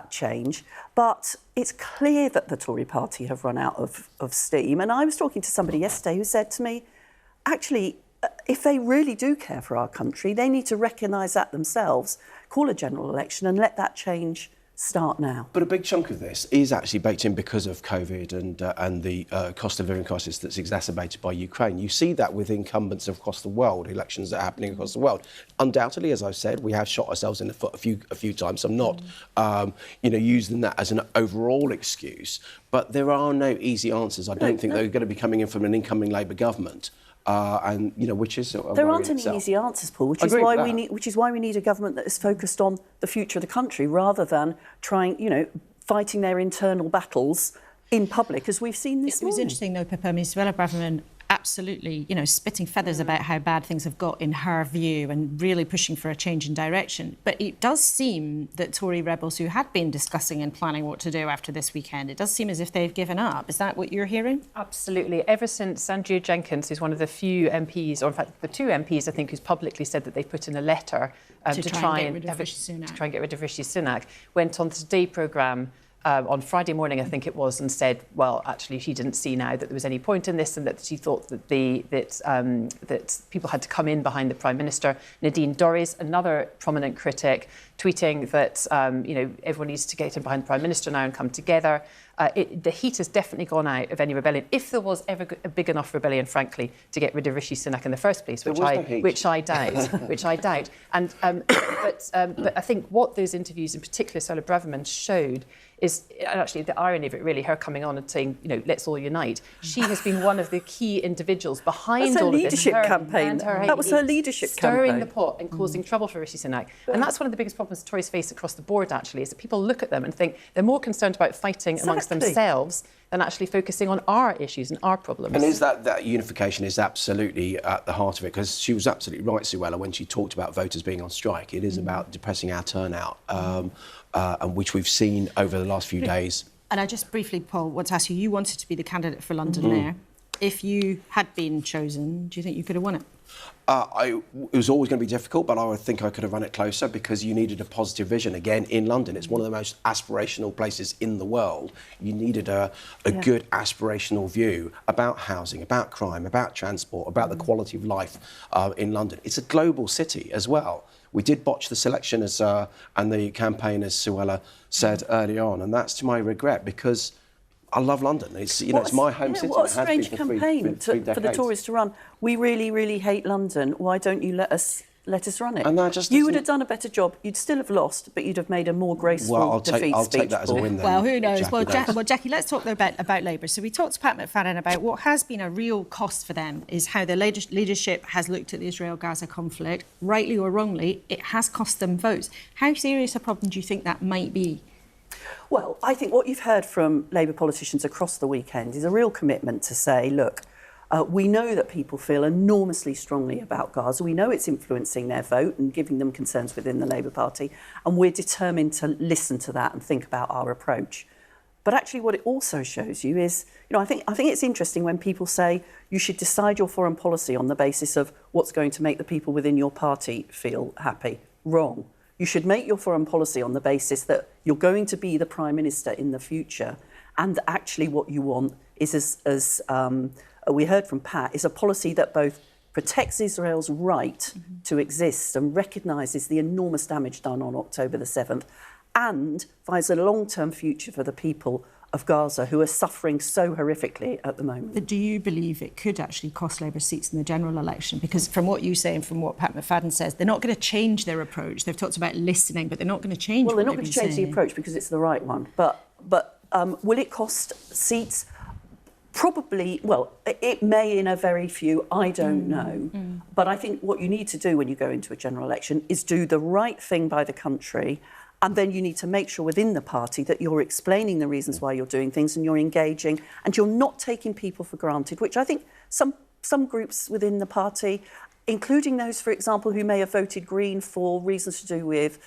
H: change. But it's clear that the Tory party have run out of steam. And I was talking to somebody yesterday who said to me, actually, if they really do care for our country, they need to recognise that themselves, call a general election and let that change start now.
G: But a big chunk of this is actually baked in because of COVID and the cost of living crisis that's exacerbated by Ukraine. You see that with incumbents across the world, elections that are happening across the world. Undoubtedly, as I've said, we have shot ourselves in the foot a few times. I'm not, using that as an overall excuse. But there are no easy answers. I don't think they're going to be coming in from an incoming Labour government. Which is
H: there aren't any easy answers, Paul. Which is why we need a government that is focused on the future of the country rather than trying, fighting their internal battles in public, as we've seen this morning.
A: It was interesting, though, Pippa. Suella Braverman absolutely, spitting feathers about how bad things have got in her view and really pushing for a change in direction. But it does seem that Tory rebels who had been discussing and planning what to do after this weekend, it does seem as if they've given up. Is that what you're hearing?
I: Absolutely. Ever since Andrea Jenkins, who's one of the few MPs, or in fact the two MPs, I think, who's publicly said that they put in a letter to try and get rid of Rishi Sunak, went on the Today programme on Friday morning, I think it was, and said, well, actually, she didn't see now that there was any point in this, and that she thought that that people had to come in behind the Prime Minister. Nadine Dorries, another prominent critic, tweeting that everyone needs to get in behind the Prime Minister now and come together. The heat has definitely gone out of any rebellion, if there was ever a big enough rebellion, frankly, to get rid of Rishi Sunak in the first place, which I doubt. And but I think what those interviews, in particular Suella Braverman, showed is, and actually the irony of it, really, her coming on and saying, let's all unite. She has been one of the key individuals behind all of this.
H: That was her leadership campaign.
I: Stirring the pot and causing trouble for Rishi Sunak. And that's one of the biggest problems Tories face across the board, actually, is that people look at them and think they're more concerned about fighting amongst themselves than actually focusing on our issues and our problems.
G: And is that unification is absolutely at the heart of it, because she was absolutely right, Suella, when she talked about voters being on strike. It is about depressing our turnout, and which we've seen over the last few days.
A: And I just briefly, Paul, want to ask you, you wanted to be the candidate for London Mayor. If you had been chosen, do you think you could have won it?
G: It was always going to be difficult, but I would think I could have run it closer, because you needed a positive vision. Again, in London, it's one of the most aspirational places in the world. You needed a good aspirational view about housing, about crime, about transport, about the quality of life in London. It's a global city as well. We did botch the selection and the campaign, as Suella said early on, and that's to my regret, because I love London. It's it's my home city.
H: What a strange campaign for the Tories to run. We really, really hate London. Why don't you let us run it?
G: And that just
H: you would have done a better job. You'd still have lost, but you'd have made a more graceful defeat
G: I'll
H: speech.
G: take that as a win then.
A: Well, who knows? Jackie, let's talk about Labour. So we talked to Pat McFadden about what has been a real cost for them, is how the leadership has looked at the Israel-Gaza conflict. Rightly or wrongly, it has cost them votes. How serious a problem do you think that might be?
H: Well, I think what you've heard from Labour politicians across the weekend is a real commitment to say, look, we know that people feel enormously strongly about Gaza. We know it's influencing their vote and giving them concerns within the Labour Party, and we're determined to listen to that and think about our approach. But actually what it also shows you is, I think it's interesting when people say you should decide your foreign policy on the basis of what's going to make the people within your party feel happy. Wrong. You should make your foreign policy on the basis that you're going to be the Prime Minister in the future, and actually what you want is, as we heard from Pat, is a policy that both protects Israel's right to exist and recognises the enormous damage done on October the 7th, and finds a long-term future for the people of Gaza, who are suffering so horrifically at the moment.
A: But do you believe it could actually cost Labour seats in the general election? Because from what you say and from what Pat McFadden says, they're not going to change their approach. They've talked about listening, but they're not going to change.
H: Well, they're not going to change the approach because it's the right one. But Will it cost seats? Probably, well, it may in a very few, I don't know. But I think what you need to do when you go into a general election is do the right thing by the country, and then you need to make sure within the party that you're explaining the reasons why you're doing things and you're engaging and you're not taking people for granted, which I think some groups within the party, including those, for example, who may have voted Green for reasons to do with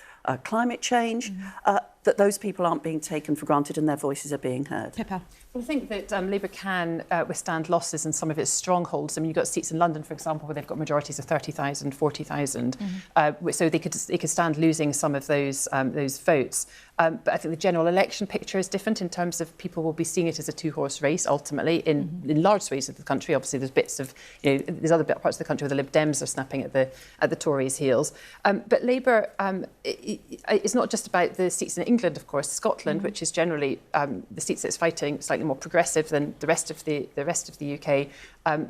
H: climate change, that those people aren't being taken for granted and their voices are being heard.
A: Pippa.
I: Well, I think that Labour can withstand losses in some of its strongholds. I mean, you've got seats in London, for example, where they've got majorities of 30,000, 40,000. So they could stand losing some of those votes. But I think the general election picture is different in terms of people will be seeing it as a two-horse race, ultimately, in large swathes of the country. Obviously, there's bits of, there's other parts of the country where the Lib Dems are snapping at the Tories' heels. But Labour, it's not just about the seats in England, of course. Scotland, which is generally the seats that's fighting, slightly more progressive than the rest of the UK.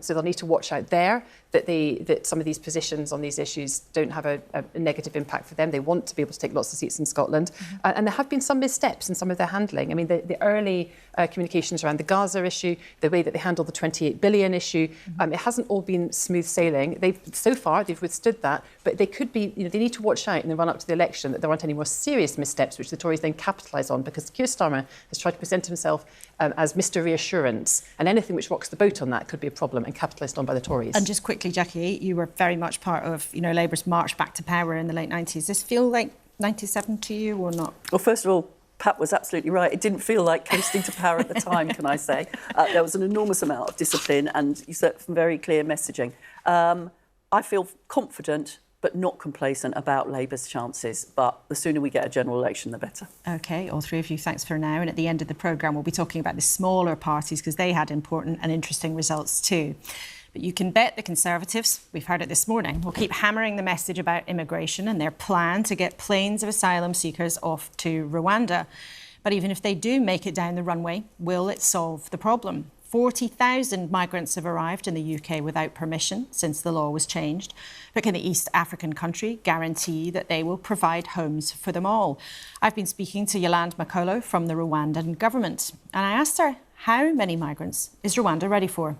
I: So they'll need to watch out there that some of these positions on these issues don't have a negative impact for them. They want to be able to take lots of seats in Scotland. And there have been some missteps in some of their handling. I mean, the early communications around the Gaza issue, the way that they handled the 28 billion issue, it hasn't all been smooth sailing. So far, they've withstood that, but they could be, they need to watch out in the run-up to the election that there aren't any more serious missteps, which the Tories then capitalise on, because Keir Starmer has tried to present himself as Mr Reassurance, and anything which rocks the boat on that could be a problem and capitalised on by the Tories.
A: And just quickly, Jackie, you were very much part of, Labour's march back to power in the late 90s. Does this feel like 97 to you or not?
H: Well, first of all, Pat was absolutely right. It didn't feel like coasting to power at the time, can I say. There was an enormous amount of discipline and you said some very clear messaging. I feel confident but not complacent about Labour's chances. But the sooner we get a general election, the better. OK, all three of you, thanks for now. And at the end of the programme, we'll be talking about the smaller parties because they had important and interesting results too. But you can bet the Conservatives, we've heard it this morning, will keep hammering the message about immigration and their plan to get planes of asylum seekers off to Rwanda. But even if they do make it down the runway, will it solve the problem? 40,000 migrants have arrived in the UK without permission since the law was changed. But can the East African country guarantee that they will provide homes for them all? I've been speaking to Yolande Makolo from the Rwandan government, and I asked her how many migrants is Rwanda ready for?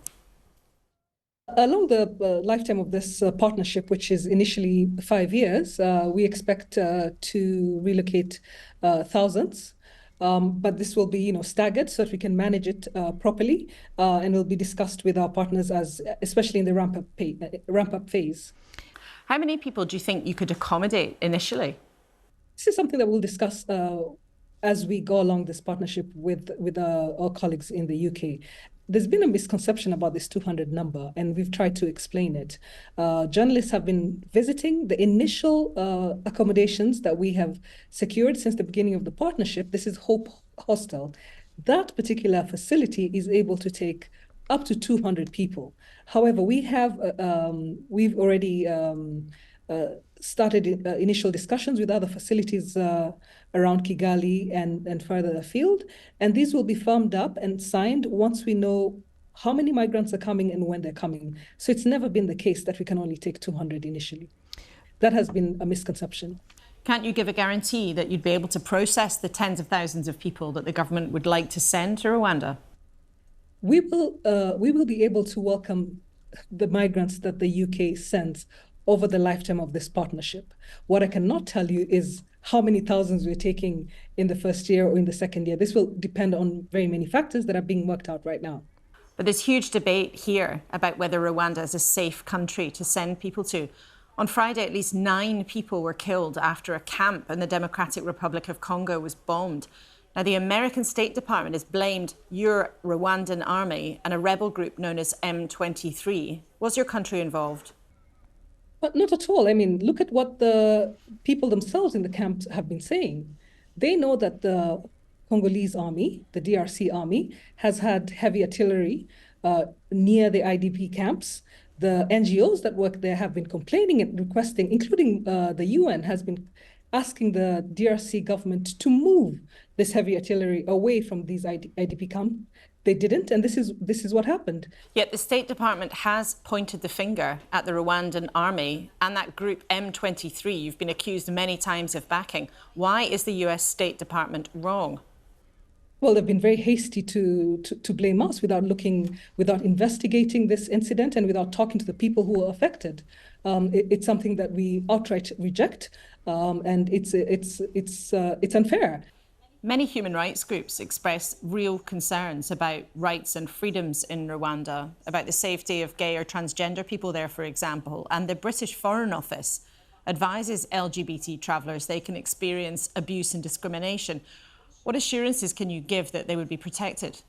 M: Along the lifetime of this partnership, which is initially 5 years, we expect to relocate thousands. But this will be, staggered so that we can manage it properly, and will be discussed with our partners, especially in the ramp-up phase.
A: How many people do you think you could accommodate initially?
M: This is something that we'll discuss as we go along this partnership with our colleagues in the UK. There's been a misconception about this 200 number, and we've tried to explain it. Journalists have been visiting the initial accommodations that we have secured since the beginning of the partnership. This is Hope Hostel. That particular facility is able to take up to 200 people. However, we've already started initial discussions with other facilities around Kigali and further afield. And these will be firmed up and signed once we know how many migrants are coming and when they're coming. So it's never been the case that we can only take 200 initially. That has been a misconception.
A: Can't you give a guarantee that you'd be able to process the tens of thousands of people that the government would like to send to Rwanda?
M: We will be able to welcome the migrants that the UK sends over the lifetime of this partnership. What I cannot tell you is how many thousands we're taking in the first year or in the second year. This will depend on very many factors that are being worked out right now.
A: But there's huge debate here about whether Rwanda is a safe country to send people to. On Friday, at least 9 people were killed after a camp in the Democratic Republic of Congo was bombed. Now, the American State Department has blamed your Rwandan army and a rebel group known as M23. Was your country involved?
M: But not at all. I mean, look at what the people themselves in the camps have been saying. They know that the Congolese army, the DRC army, has had heavy artillery near the IDP camps. The NGOs that work there have been complaining and requesting, including the UN, has been asking the DRC government to move this heavy artillery away from these IDP camps. They didn't, and this is what happened.
A: Yet the State Department has pointed the finger at the Rwandan army and that group M23 you've been accused many times of backing. Why is the US State Department wrong?
M: Well, they've been very hasty to blame us without investigating this incident and without talking to the people who were affected. It's something that we outright reject, and it's unfair.
A: Many human rights groups express real concerns about rights and freedoms in Rwanda, about the safety of gay or transgender people there, for example. And the British Foreign Office advises LGBT travellers they can experience abuse and discrimination. What assurances can you give that they would be protected?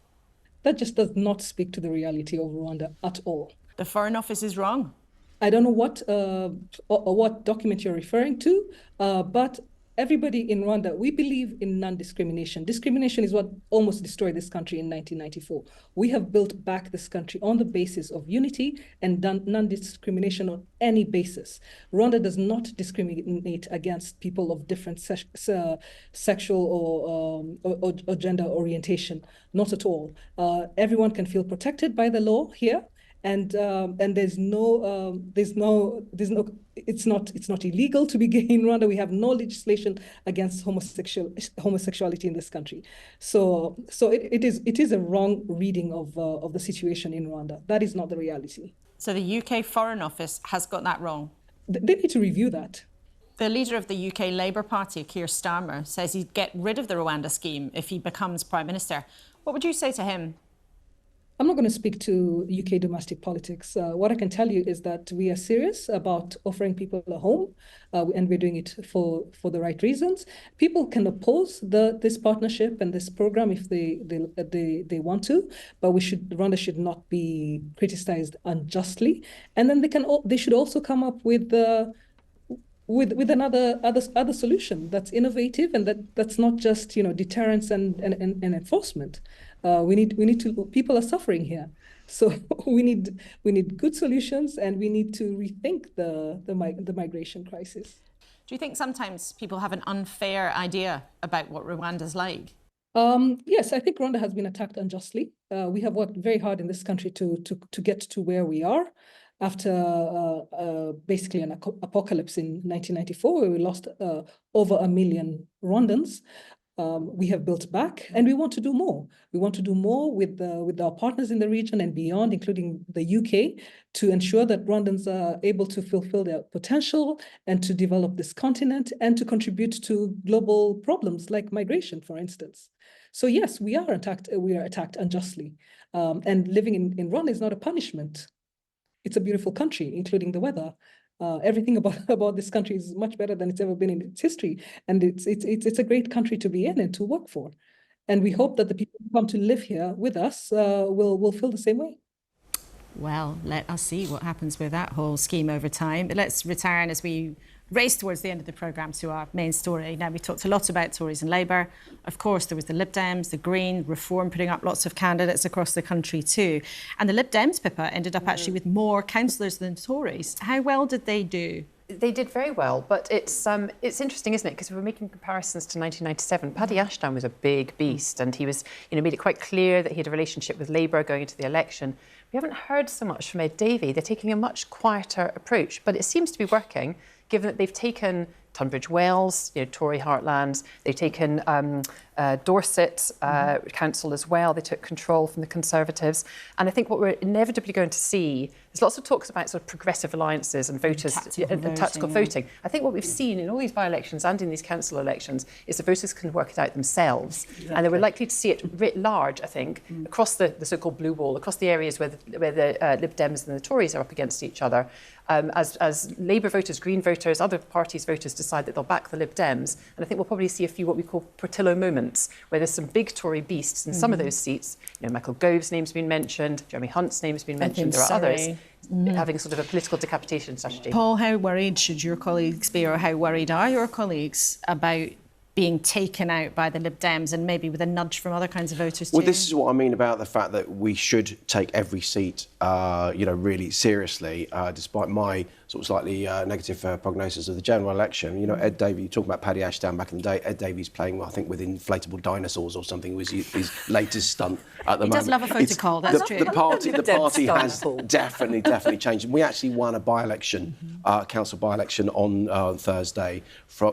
M: That just does not speak to the reality of Rwanda at all.
A: The Foreign Office is wrong.
M: I don't know what document you're referring to, but everybody in Rwanda, we believe in non-discrimination. Discrimination is what almost destroyed this country in 1994. We have built back this country on the basis of unity and non-discrimination on any basis. Rwanda does not discriminate against people of different sexual or gender orientation, not at all. Everyone can feel protected by the law here. And it's not illegal to be gay in Rwanda. We have no legislation against homosexuality in this country. So it is a wrong reading of the situation in Rwanda. That is not the reality.
A: So the UK Foreign Office has got that wrong.
M: They need to review that.
A: The leader of the UK Labour Party, Keir Starmer, says he'd get rid of the Rwanda scheme if he becomes Prime Minister. What would you say to him?
M: I'm not going to speak to UK domestic politics. What I can tell you is that we are serious about offering people a home, and we're doing it for the right reasons. People can oppose this partnership and this program if they want to, but Rwanda should not be criticized unjustly. And then they should also come up with another solution that's innovative and that's not just deterrence and enforcement. People are suffering here, so we need good solutions, and we need to rethink the migration crisis.
A: Do you think sometimes people have an unfair idea about what Rwanda's like?
M: Yes, I think Rwanda has been attacked unjustly. We have worked very hard in this country to get to where we are. After basically an apocalypse in 1994, where we lost over 1 million Rwandans, we have built back, and we want to do more. We want to do more with our partners in the region and beyond, including the UK, to ensure that Rwandans are able to fulfill their potential and to develop this continent and to contribute to global problems like migration, for instance. So yes, we are attacked unjustly, and living in Rwanda is not a punishment. It's a beautiful country, including the weather. Everything about this country is much better than it's ever been in its history, and it's a great country to be in and to work for. And we hope that the people who come to live here with us will feel the same way.
A: Well, let us see what happens with that whole scheme over time. But let's return as we race towards the end of the programme to our main story. Now, we talked a lot about Tories and Labour. Of course, there was the Lib Dems, the Green, Reform putting up lots of candidates across the country too. And the Lib Dems, Pippa, ended up actually with more councillors than Tories. How well did they do?
I: They did very well, but it's interesting, isn't it? Because we were making comparisons to 1997. Paddy Ashdown was a big beast, and he was, made it quite clear that he had a relationship with Labour going into the election. We haven't heard so much from Ed Davey. They're taking a much quieter approach, but it seems to be working, given that they've taken Tunbridge Wells, Tory heartlands. They've taken Dorset Council as well. They took control from the Conservatives. And I think what we're inevitably going to see, there's lots of talks about sort of progressive alliances and voters and tactical voting. I think what we've seen in all these by-elections and in these council elections is the voters can work it out themselves. Exactly. And they were likely to see it writ large, I think, across the so-called blue wall, across the areas where the Lib Dems and the Tories are up against each other. As Labour voters, Green voters, other parties' voters decide that they'll back the Lib Dems. And I think we'll probably see a few what we call Portillo moments, where there's some big Tory beasts in some of those seats. Michael Gove's name's been mentioned, Jeremy Hunt's name's been mentioned, there are others having sort of a political decapitation strategy.
A: Paul, how worried should your colleagues be, or how worried are your colleagues about being taken out by the Lib Dems and maybe with a nudge from other kinds of voters too?
G: Well, this is what I mean about the fact that we should take every seat, really seriously, despite my sort of slightly negative prognosis of the general election. You know, Ed Davey, you talk about Paddy Ashdown back in the day. Ed Davey's playing, I think, with inflatable dinosaurs or something was his latest stunt at the moment.
A: He does love a photo call, that's true.
G: The party has definitely changed. And we actually won a by-election, council by-election on Thursday,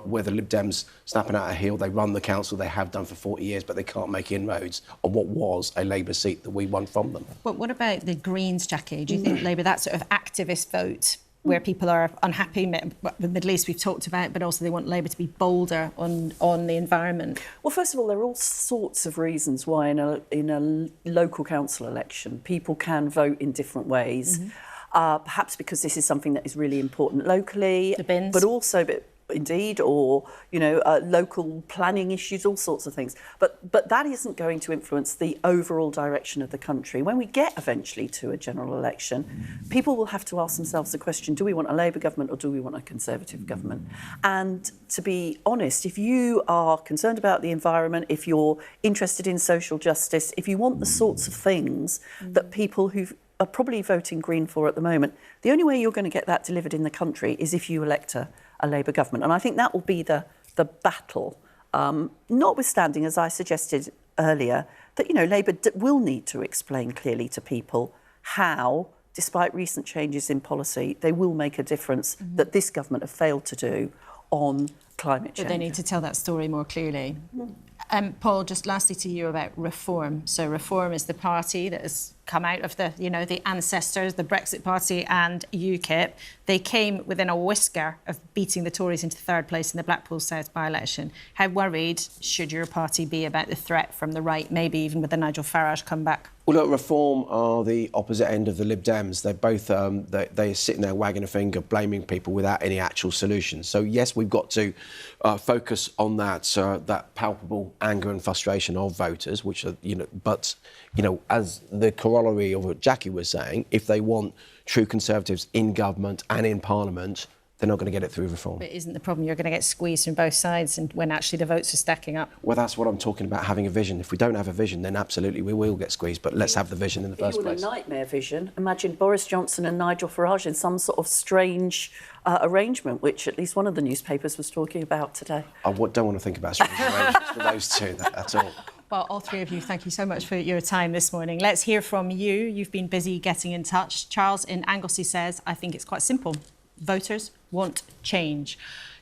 G: where the Lib Dems snapping out a heel. They run the council, they have done for 40 years, but they can't make inroads on what was a Labour seat that we won from them.
A: But what about the Greens, Jackie? Do you think Labour, that sort of activist vote, where people are unhappy, the Middle East we've talked about, but also they want Labour to be bolder on the environment?
H: Well, first of all, there are all sorts of reasons why in a local council election people can vote in different ways. Perhaps because this is something that is really important locally,
A: the bins.
H: But also, indeed, or local planning issues, all sorts of things. But that isn't going to influence the overall direction of the country. When we get eventually to a general election, people will have to ask themselves the question: do we want a Labour government or do we want a Conservative government? And to be honest, if you are concerned about the environment, if you're interested in social justice, if you want the sorts of things that people who are probably voting Green for at the moment, the only way you're going to get that delivered in the country is if you elect a Labour government. And I think that will be the battle, notwithstanding, as I suggested earlier, that, Labour will need to explain clearly to people how, despite recent changes in policy, they will make a difference that this government have failed to do on climate change.
A: But they need to tell that story more clearly. Paul, just lastly to you about Reform. So Reform is the party that has come out of the ancestors, the Brexit Party and UKIP. They came within a whisker of beating the Tories into third place in the Blackpool South by-election. How worried should your party be about the threat from the right, maybe even with the Nigel Farage comeback?
G: Well, look, Reform are the opposite end of the Lib Dems. They're both, they're sitting there wagging a finger, blaming people without any actual solutions. So, yes, we've got to focus on that palpable anger and frustration of voters, which are, but, as the corollary of what Jackie was saying, if they want true Conservatives in government and in Parliament, they're not going to get it through Reform.
A: But isn't the problem you're going to get squeezed from both sides and when actually the votes are stacking up?
G: Well, that's what I'm talking about, having a vision. If we don't have a vision, then absolutely we will get squeezed, but let's have the vision in the first place.
H: A nightmare vision. Imagine Boris Johnson and Nigel Farage in some sort of strange arrangement, which at least one of the newspapers was talking about today.
G: I don't want to think about strange arrangements for those two at all.
A: Well, all three of you, thank you so much for your time this morning. Let's hear from you. You've been busy getting in touch. Charles in Anglesey says, I think it's quite simple. Voters want change.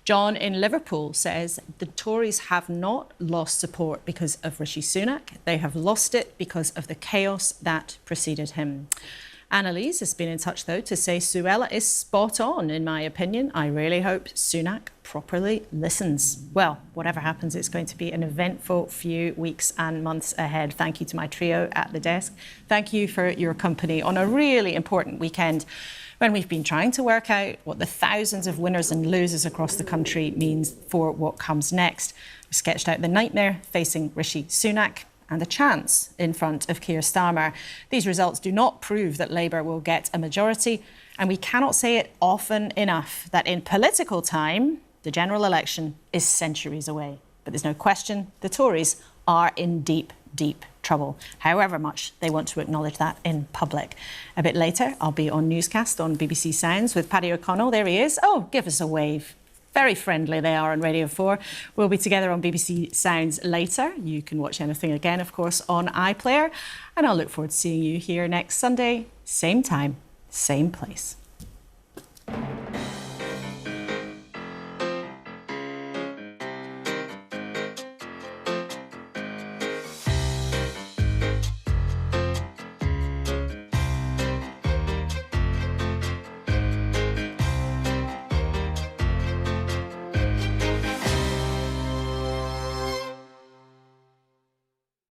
A: John in Liverpool says the Tories have not lost support because of Rishi Sunak. They have lost it because of the chaos that preceded him. Annalise has been in touch, though, to say Suella is spot on, in my opinion. I really hope Sunak properly listens. Well, whatever happens, it's going to be an eventful few weeks and months ahead. Thank you to my trio at the desk. Thank you for your company on a really important weekend when we've been trying to work out what the thousands of winners and losers across the country means for what comes next. We sketched out the nightmare facing Rishi Sunak and a chance in front of Keir Starmer. These results do not prove that Labour will get a majority, and we cannot say it often enough that in political time, the general election is centuries away. But there's no question the Tories are in deep, deep trouble, however much they want to acknowledge that in public. A bit later, I'll be on Newscast on BBC Sounds with Paddy O'Connell. There he is. Oh, give us a wave. Very friendly they are on Radio 4. We'll be together on BBC Sounds later. You can watch anything again, of course, on iPlayer. And I'll look forward to seeing you here next Sunday, same time, same place.